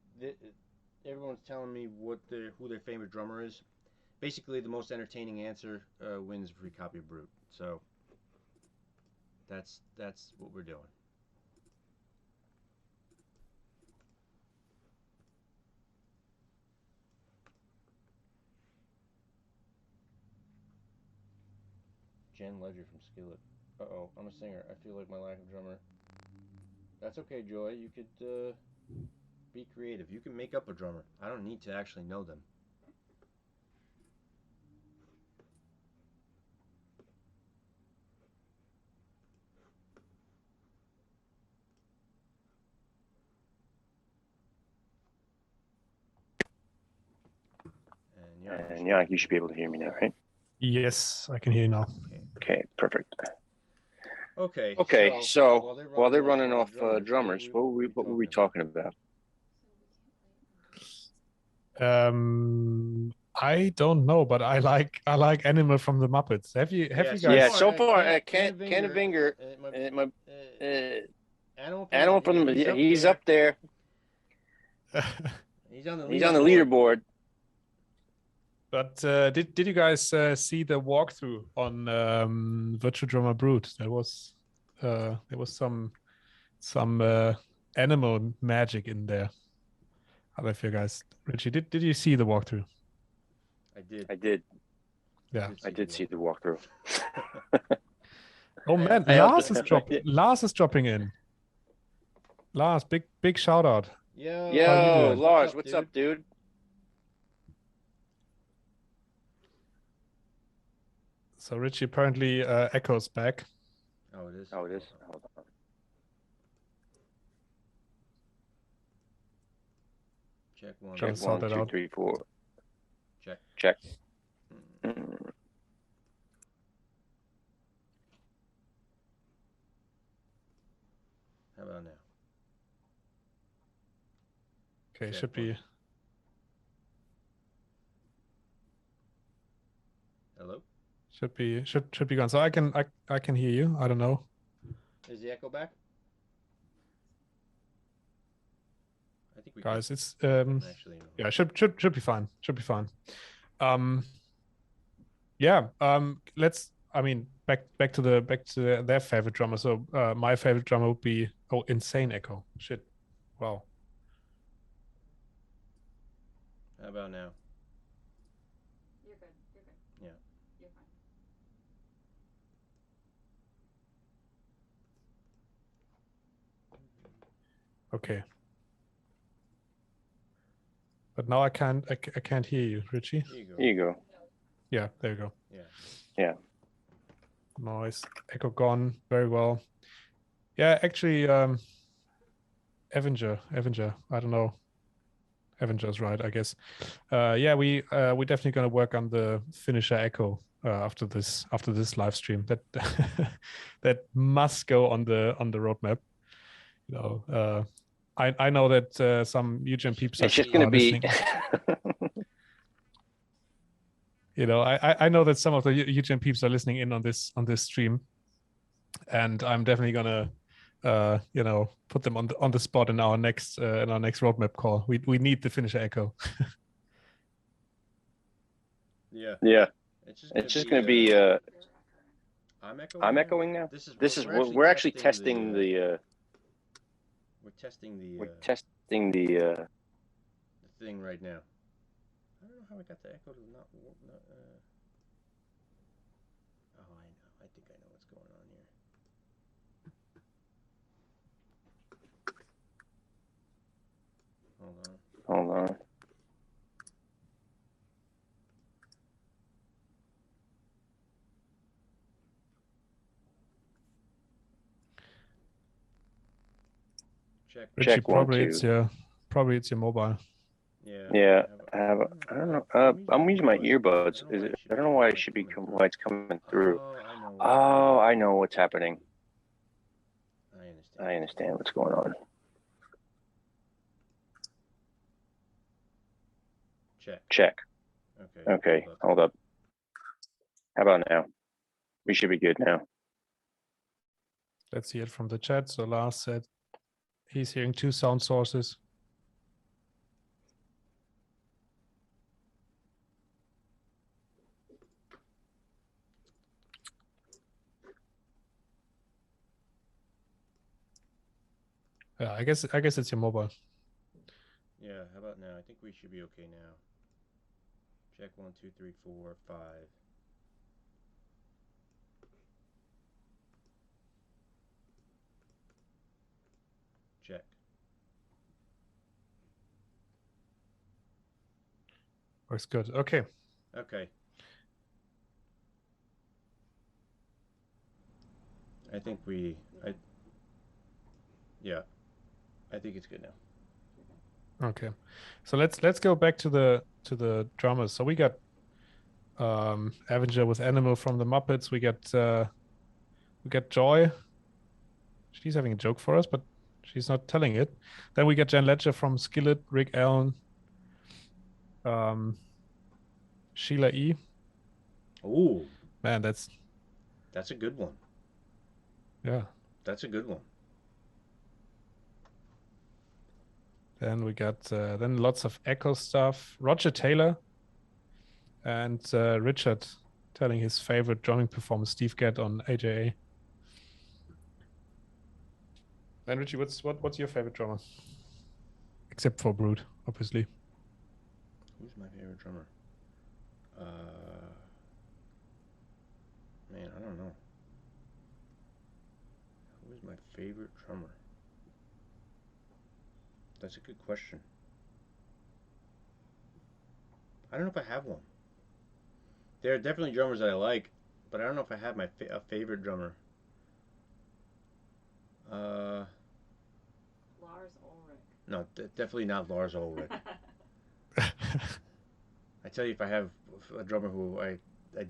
everyone's telling me who their favorite drummer is. Basically, the most entertaining answer wins a free copy of Brute. So that's what we're doing. Jen Ledger from Skillet. Uh-oh, I'm a singer. I feel like my lack of drummer. That's okay, Joy. You could be creative. You can make up a drummer. I don't need to actually know them. And Yannick, you should be able to hear me now, right? Yes, I can hear you now. Okay, perfect. Okay. So while they're running off drummers, what were we talking about? I don't know, but I like Animal from the Muppets. Have you guys? Yeah, so far, Ken Vinger, Animal from the, he's up there. He's on the leaderboard. But did you guys see the walkthrough on Virtual Drummer Brute? There was some animal magic in there. How about you guys? Richie, did you see the walkthrough? I did. Yeah, I did see the walkthrough. Oh man, Lars is dropping in. Lars, big shout out. Yo, Lars, what's up, dude? So Richie apparently echoes back. Oh, it is. Hold on. Check one. Check sort 1, that 2, out. 3, 4. Check. How about now? Okay, Check should be. Hello? Should be gone. So I can hear you. I don't know. Is the echo back? I think we Guys, it's actually. yeah, should be fine. Should be fine. Yeah. Let's. I mean, back to their favorite drummer. So my favorite drummer would be Insane Echo. Shit. Wow. How about now? You're good. Yeah. You're fine. Okay. But now I can't hear you, Richie. Here you go. Yeah, there you go. Yeah. Noise. Echo gone. Very well. Yeah, actually, Avenger. I don't know. Avenger's right, I guess. Yeah, we're definitely gonna work on the finisher echo after this live stream. That that must go on the roadmap. You know, I know that some UGM peeps It's just gonna be. You know, I know that some of the UGM peeps are listening in on this stream, and I'm definitely gonna you know, put them on the spot in our next roadmap call. We need the finisher echo. Yeah. It's just gonna be. I'm echoing now. This is we're actually testing the. We're testing the thing right now. I don't know how I got the echo to not. Oh, I know. I think I know what's going on here. Hold on. Check. Richie, probably 1, 2. It's your mobile. Yeah. I don't know. I'm using my earbuds. I don't know why it should be why it's coming through. Oh, I know what's happening. I understand what's going on. Check. Okay. Hold up. How about now? We should be good now. Let's see it from the chat. So Lars said He's hearing 2 sound sources. Yeah, I guess it's your mobile. Yeah, how about now? I think we should be okay now. Check 1, 2, 3, 4, 5. Check. Works good. Okay. Okay. I think yeah. I think it's good now. Okay. So let's go back to the drummers. So we got Avenger with Animal from the Muppets. We got Joy. She's having a joke for us, but she's not telling it. Then we get Jan Ledger from Skillet, Rick Allen, Sheila E. Ooh, Man, that's a good one. Yeah. That's a good one. Then we got then lots of Echo stuff. Roger Taylor and Richard telling his favorite drumming performance, Steve Gadd on AJA. And Richie, what's your favorite drummer? Except for Brood, obviously. Who's my favorite drummer? Man, I don't know. Who's my favorite drummer? That's a good question. I don't know if I have one. There are definitely drummers that I like, but I don't know if I have a favorite drummer. Lars Ulrich. No, definitely not Lars Ulrich. I tell you, if I have a drummer who I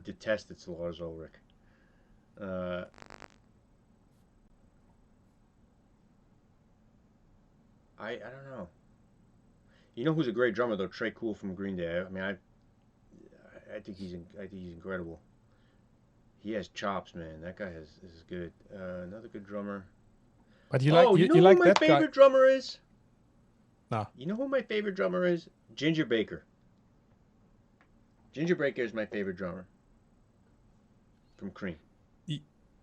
detest, it's Lars Ulrich. I don't know. You know who's a great drummer though? Trey Cool from Green Day. I mean, I think he's incredible. He has chops, man. That guy is good. Another good drummer. But you know like who that my favorite drummer is? No. You know who my favorite drummer is? Ginger Baker. Ginger Baker is my favorite drummer. From Cream.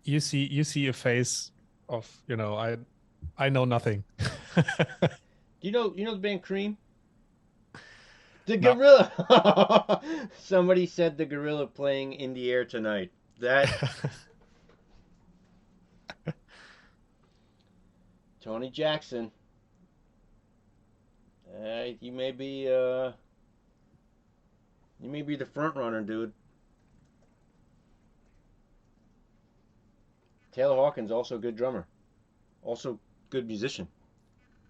You see a face of, I know nothing. Do you know the band Cream? The Gorilla. Somebody said the Gorilla playing In the Air Tonight. That Tony Jackson. You may be the front runner, dude. Taylor Hawkins, also a good drummer. Also good musician.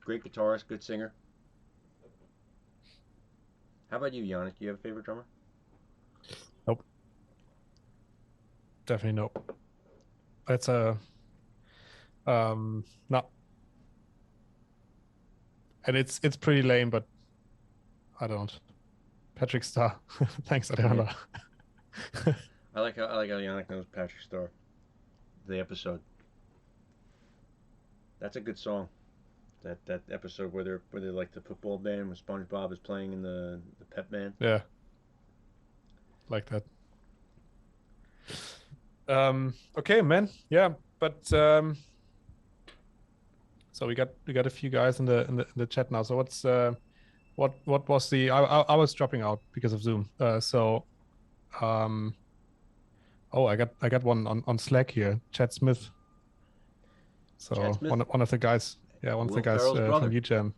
Great guitarist, good singer. How about you, Yannick? Do you have a favorite drummer? Nope. Definitely nope. That's no. And it's pretty lame, but I don't. Patrick Starr. Thanks, Alejandro. I like how Yannick knows Patrick Starr. The episode. That's a good song. That episode where they're like the football band where SpongeBob is playing in the pep band. Yeah. Like that. Okay, man. Yeah, but so we got a few guys in the chat now. So what was the I was dropping out because of Zoom. Oh, I got one on Slack here. Chad Smith. So Chad Smith? one of the guys. Yeah, one of the guys from UGen.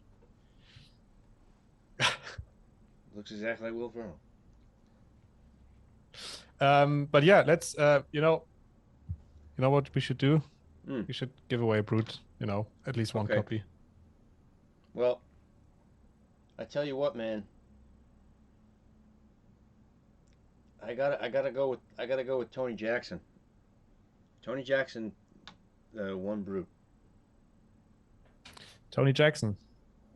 Looks exactly like Will Ferrell. But yeah, let's you know what we should do? We should give away a Brute, at least one copy. Well, I tell you what, man. I gotta go with Tony Jackson. Tony Jackson, one Brute. Tony Jackson.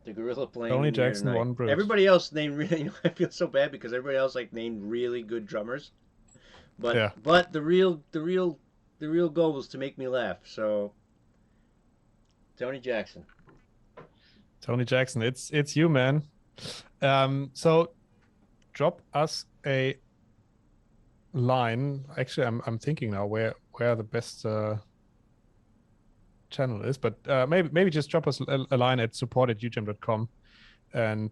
The Gorilla playing. Tony Jackson, one Brute. Everybody else named really. I feel so bad because everybody else named really good drummers. But yeah. But the real goal was to make me laugh. So Tony Jackson. Tony Jackson, it's you, man. So drop us a line. Actually, I'm thinking now where the best channel is, but maybe just drop us a line at support@ugem.com, and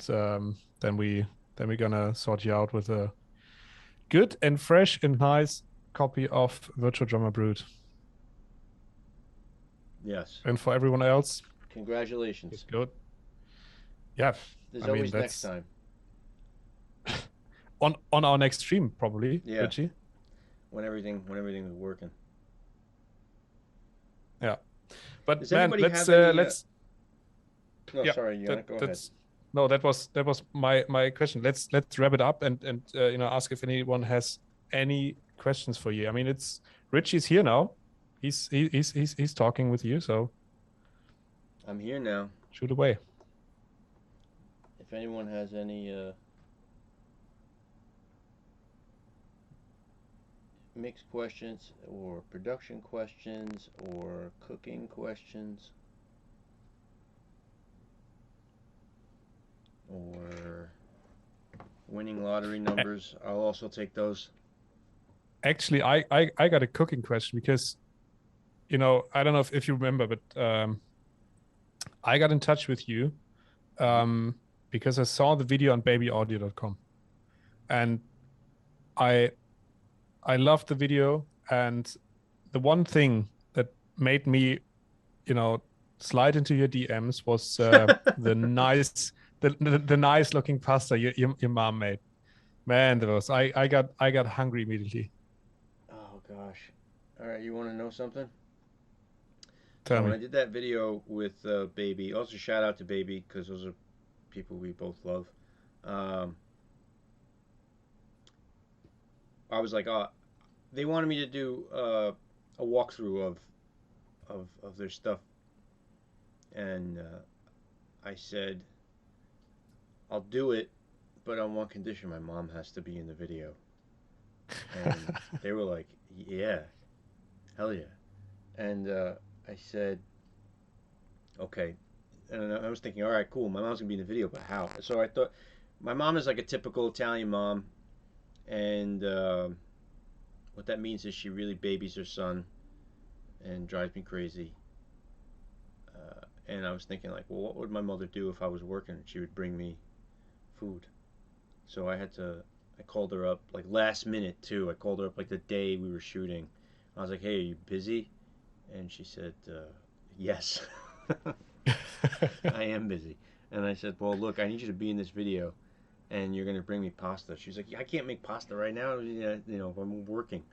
then we're gonna sort you out with a good and fresh and nice copy of Virtual Drummer Brute. Yes. And for everyone else, congratulations. It's good. Yeah. There's always next time. on our next stream, probably. Yeah. Richie? When everything is working. Yeah. But does man, let's No, yeah, sorry, go ahead. No, that was my question. Let's wrap it up and ask if anyone has any questions for you. I mean, it's Richie's here now. He's talking with you, so I'm here now. Shoot away. If anyone has any mix questions or production questions or cooking questions or winning lottery numbers, I'll also take those. Actually, I got a cooking question because, I don't know if you remember, but I got in touch with you because I saw the video on babyaudio.com, and I loved the video, and the one thing that made me, slide into your DMs was the nice looking pasta your mom made. Man, I got hungry immediately. Oh gosh! All right, you want to know something? Tell me. When I did that video with Baby, also shout out to Baby because those are people we both love. I was like, they wanted me to do a walkthrough of their stuff, and I said, I'll do it, but on one condition: my mom has to be in the video. And they were like, yeah, hell yeah. And I said, okay. And I was thinking, all right, cool, my mom's gonna be in the video, but how? So I thought, my mom is like a typical Italian mom, and what that means is she really babies her son and drives me crazy. And I was thinking, like, well, what would my mother do if I was working? She would bring me food. So I called her up, like, last minute, too. I called her up, like, the day we were shooting. I was like, hey, are you busy? And she said, yes. I am busy. And I said, well, look, I need you to be in this video, and you're going to bring me pasta. She's like, yeah, I can't make pasta right now, I'm working.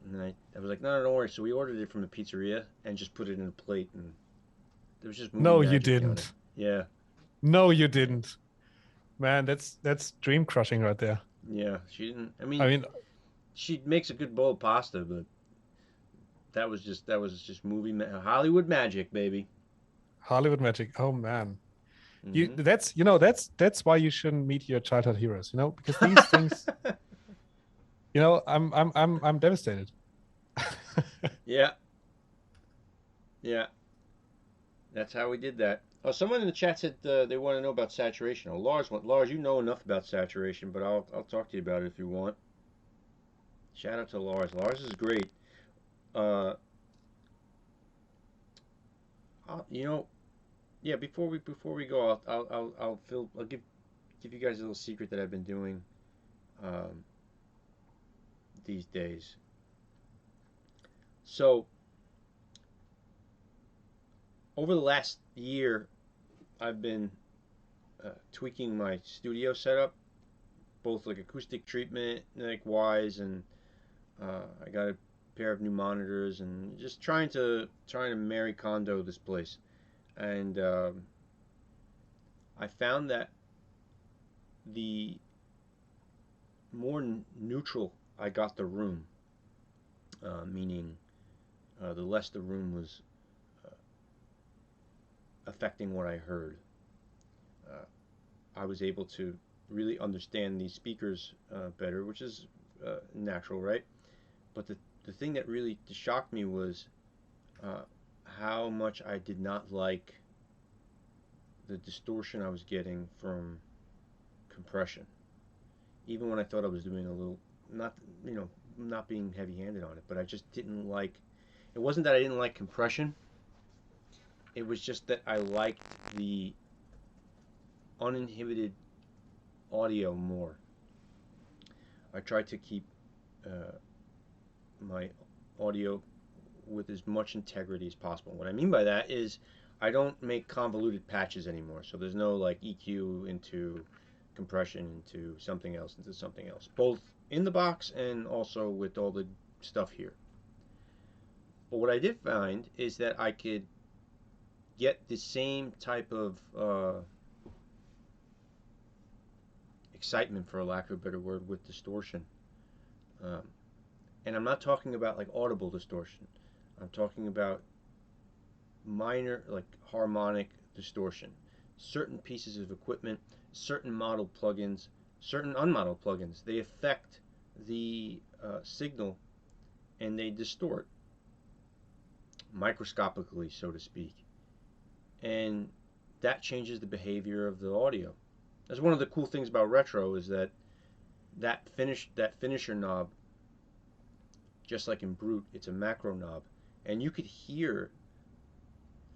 And I was like, no, don't worry. So we ordered it from the pizzeria and just put it in a plate, and there was just movie No, you magic on didn't. it. Yeah. No, you didn't. Man, that's dream crushing right there. Yeah, she didn't. I mean, she makes a good bowl of pasta, but that was just Hollywood magic, baby. Hollywood magic. Oh man. Mm-hmm. That's why you shouldn't meet your childhood heroes, because these things I'm devastated. Yeah. Yeah. That's how we did that. Oh, someone in the chat said they want to know about saturation. Oh, Lars, you know enough about saturation, but I'll talk to you about it if you want. Shout out to Lars. Lars is great. Yeah. Before we go, I'll give you guys a little secret that I've been doing these days. So over the last year, I've been tweaking my studio setup, both like acoustic treatment, like wise, and I got a pair of new monitors, and just trying to Marie Kondo this place. And I found that the more neutral I got the room, meaning the less the room was affecting what I heard, I was able to really understand these speakers better, which is natural, right? But the thing that really shocked me was how much I did not like the distortion I was getting from compression. Even when I thought I was doing a little, not, not being heavy-handed on it, but I just didn't like, it wasn't that I didn't like compression, it was just that I liked the uninhibited audio more. I tried to keep my audio with as much integrity as possible. What I mean by that is I don't make convoluted patches anymore. So there's no like EQ into compression into something else, both in the box and also with all the stuff here. But what I did find is that I could get the same type of excitement, for lack of a better word, with distortion. And I'm not talking about like audible distortion. I'm talking about minor, like harmonic distortion. Certain pieces of equipment, certain model plugins, certain unmodeled plugins, they affect the signal and they distort microscopically, so to speak. And that changes the behavior of the audio. That's one of the cool things about retro, is that finisher knob, just like in Brute, it's a macro knob, and you could hear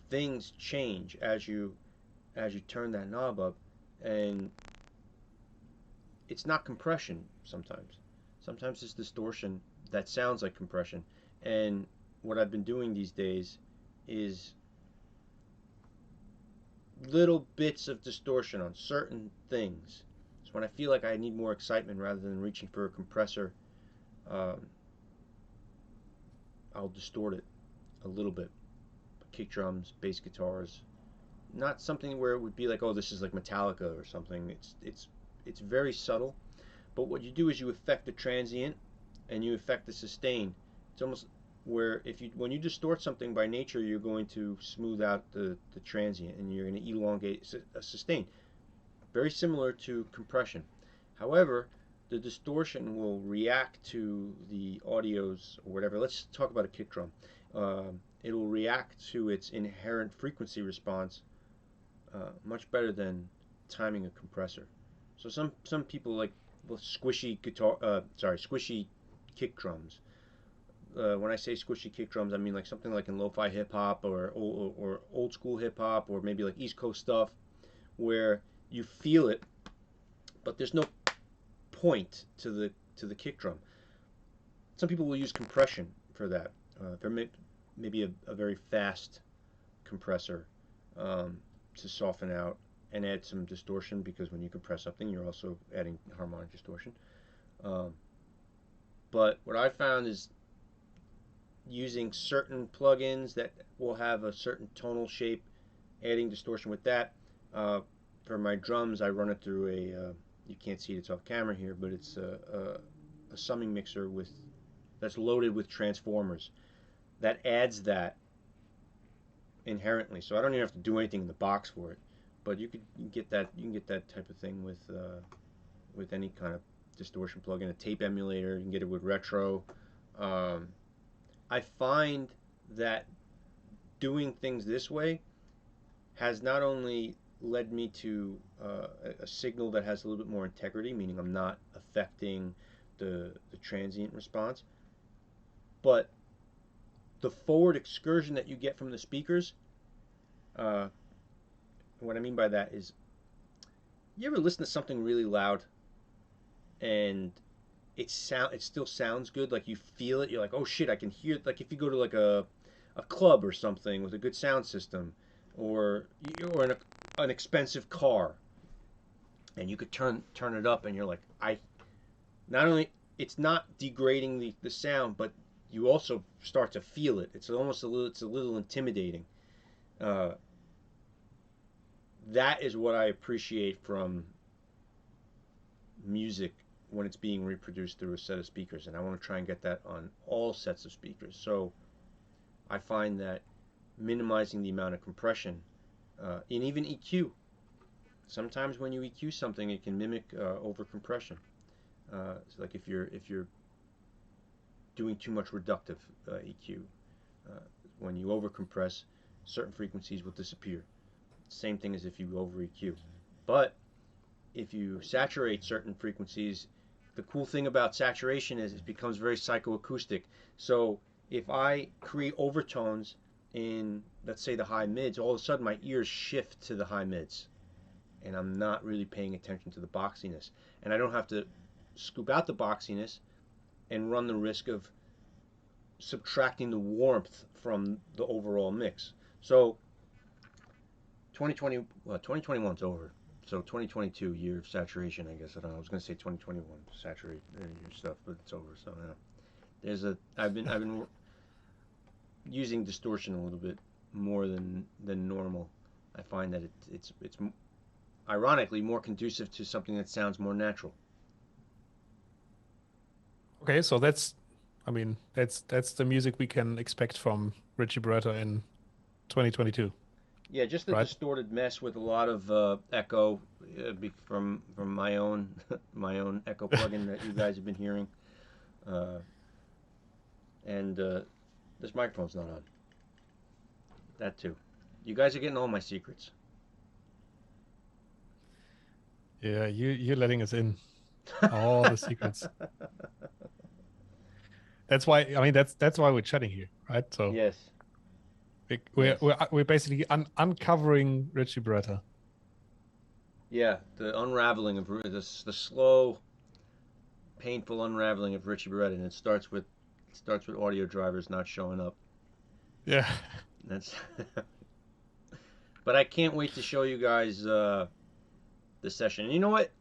things change as you turn that knob up, and it's not compression sometimes. Sometimes it's distortion that sounds like compression. And what I've been doing these days is little bits of distortion on certain things. So when I feel like I need more excitement rather than reaching for a compressor, I'll distort it a little bit. Kick drums, bass guitars, not something where it would be like, oh, this is like Metallica or something. It's very subtle. But what you do is you affect the transient and you affect the sustain. It's almost where when you distort something by nature, you're going to smooth out the transient and you're going to elongate a sustain. Very similar to compression. However, the distortion will react to the audios or whatever. Let's talk about a kick drum. It'll react to its inherent frequency response much better than timing a compressor. So some people like squishy squishy kick drums. When I say squishy kick drums, I mean like something like in lo-fi hip hop or old school hip hop, or maybe like East Coast stuff, where you feel it, but there's no point to the kick drum. Some people will use compression for that. Maybe a very fast compressor to soften out and add some distortion, because when you compress something, you're also adding harmonic distortion. But what I found is using certain plugins that will have a certain tonal shape, adding distortion with that. For my drums, I run it through you can't see it, it's off camera here, but it's a summing mixer that's loaded with transformers. That adds that inherently, so I don't even have to do anything in the box for it. But you can get that type of thing with any kind of distortion plugin, a tape emulator. You can get it with retro. I find that doing things this way has not only led me to a signal that has a little bit more integrity, meaning I'm not affecting the transient response, but the forward excursion that you get from the speakers. What I mean by that is, you ever listen to something really loud and it still sounds good, like you feel it, you're like, oh shit, I can hear it. Like if you go to like a club or something with a good sound system, or in an expensive car, and you could turn it up, and you're like, not only it's not degrading the sound, but you also start to feel it. It's a little intimidating. That is what I appreciate from music when it's being reproduced through a set of speakers, and I want to try and get that on all sets of speakers. So I find that minimizing the amount of compression, and even EQ. Sometimes when you EQ something, it can mimic over compression. So like if you're doing too much reductive EQ, when you over compress, certain frequencies will disappear. Same thing as if you over EQ. But if you saturate certain frequencies, the cool thing about saturation is it becomes very psychoacoustic. So if I create overtones in, let's say, the high mids, all of a sudden my ears shift to the high mids, and I'm not really paying attention to the boxiness. And I don't have to scoop out the boxiness and run the risk of subtracting the warmth from the overall mix. So 2021's over. So 2022 year of saturation, I guess. I don't know. I was gonna say 2021 saturate your stuff, but it's over. So yeah, I've been using distortion a little bit more than normal. I find that it's ironically more conducive to something that sounds more natural. Okay, so that's the music we can expect from Richie Beretta in 2022. Yeah, just a right? distorted mess with a lot of echo from my own my own echo plugin that you guys have been hearing, and this microphone's not on. That too. You guys are getting all my secrets. Yeah, you're letting us in all the secrets. That's why that's why we're chatting here, right? So Yes. we're basically uncovering Richie Beretta. Yeah, the unraveling of the slow, painful unraveling of Richie Beretta, and it starts with audio drivers not showing up. Yeah. That's. But I can't wait to show you guys the session. And you know what?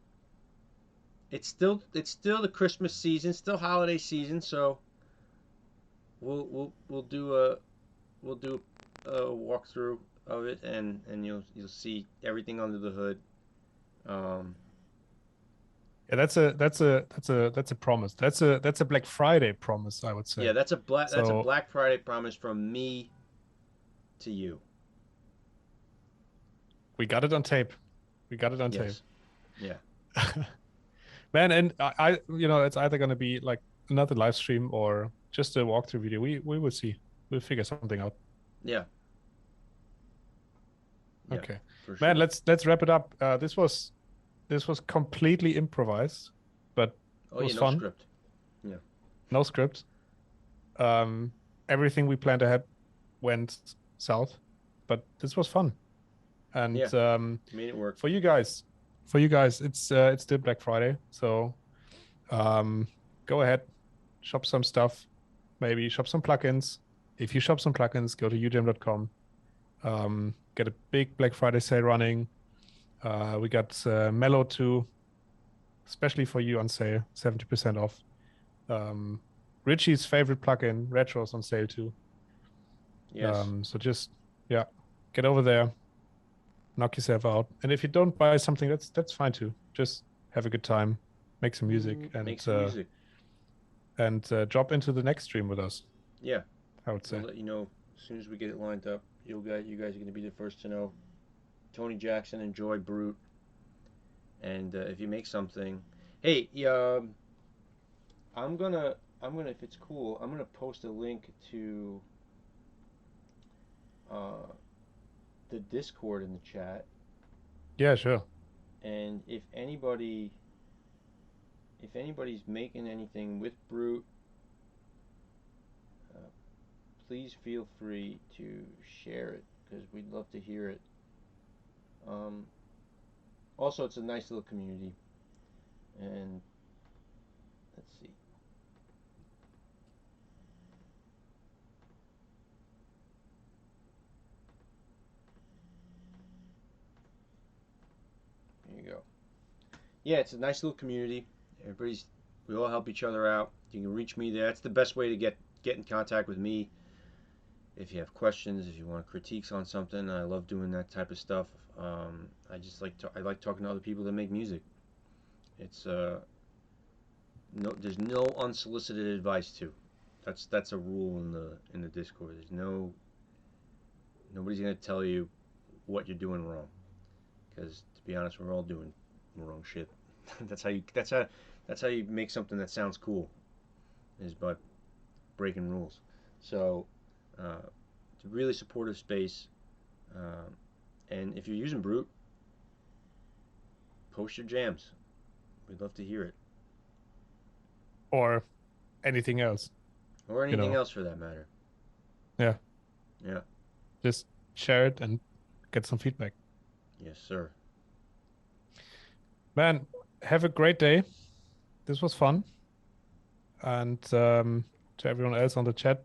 It's still the Christmas season, still holiday season, so we'll do a walkthrough of it, and you'll see everything under the hood. Yeah, that's a promise. That's a Black Friday promise, I would say. Yeah, that's a Black Friday promise from me to you. We got it on tape. Yes. Yeah. Man, and I it's either gonna be like another live stream or just a walkthrough video. We will see. We'll figure something out. Yeah. Okay. For sure. Man, let's wrap it up. This was completely improvised, but it was fun. Script. Yeah. No script. Everything we planned ahead went south, but this was fun. And made it work. For you guys, it's still Black Friday, so go ahead, shop some stuff, maybe shop some plugins. If you shop some plugins, go to ujam.com. Get a big Black Friday sale running. We got Mellow 2, especially for you on sale, 70% off. Richie's favorite plugin, Retro, is on sale too. Yes. So just get over there, knock yourself out. And if you don't buy something, that's fine too. Just have a good time, make some music, and drop into the next stream with us. Yeah. I would say. We'll let you know as soon as we get it lined up. You guys are going to be the first to know. Tony Jackson, enjoy Brute, and if you make something, hey, I'm gonna if it's cool, I'm gonna post a link to the Discord in the chat. Yeah, sure. And if anybody's making anything with Brute, please feel free to share it, because we'd love to hear it. Also, it's a nice little community, and let's see. There you go. Yeah, it's a nice little community. We all help each other out. You can reach me there. That's the best way to get in contact with me. If you have questions, if you want critiques on something, I love doing that type of stuff. I like talking to other people that make music. It's there's no unsolicited advice too. That's a rule in the Discord. Nobody's gonna tell you what you're doing wrong, because to be honest, we're all doing wrong shit. that's how you make something that sounds cool, is by breaking rules. So it's a really supportive space. And if you're using Brute, post your jams. We'd love to hear it. Or anything else. Or anything else for that matter. Yeah. Yeah. Just share it and get some feedback. Yes, sir. Man, have a great day. This was fun. And to everyone else on the chat.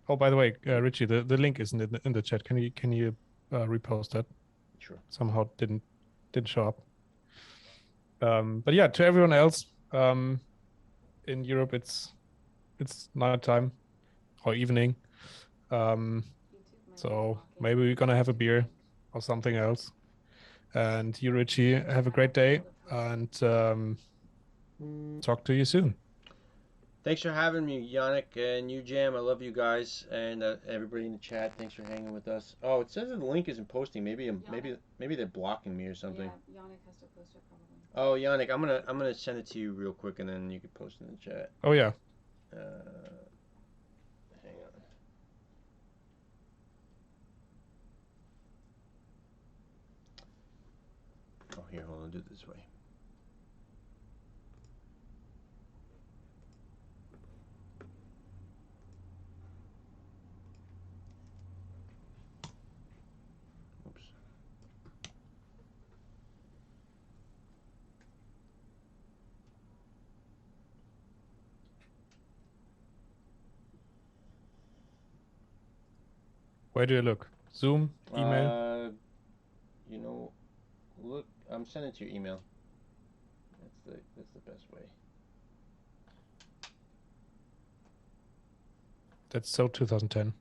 Oh, by the way, Richie, the link isn't in the chat. Can you repost that? Sure. Somehow didn't show up. But yeah, to everyone else, in Europe it's night time or evening. So maybe we're gonna have a beer or something else. And you, Richie, have a great day, and talk to you soon. Thanks for having me, Yannick, and you, Jam. I love you guys, and everybody in the chat. Thanks for hanging with us. Oh, it says that the link isn't posting. Maybe they're blocking me or something. Yeah, Yannick has to post it probably. Oh, Yannick, I'm gonna send it to you real quick, and then you can post it in the chat. Oh yeah. Hang on. Oh, here, hold on. Do it this way. Oops. Where do you look? Zoom, email? Look, I'm sending it to your email. That's the best way. That's so 2010.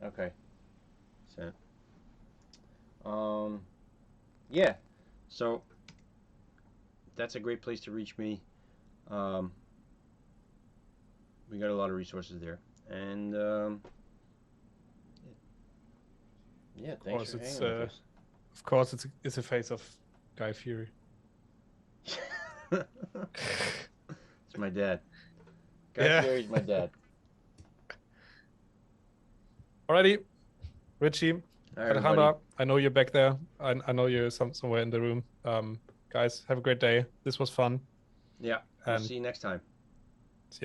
Okay. Sent. Yeah. So that's a great place to reach me. We got a lot of resources there, and yeah. Thanks for hanging with us. Of course, it's a face of Guy Fieri. It's my dad. Guy Fieri's my dad. Alrighty, Richie, Alejandra, I know you're back there. I know you're somewhere in the room. Guys, have a great day. This was fun. Yeah, we'll see you next time.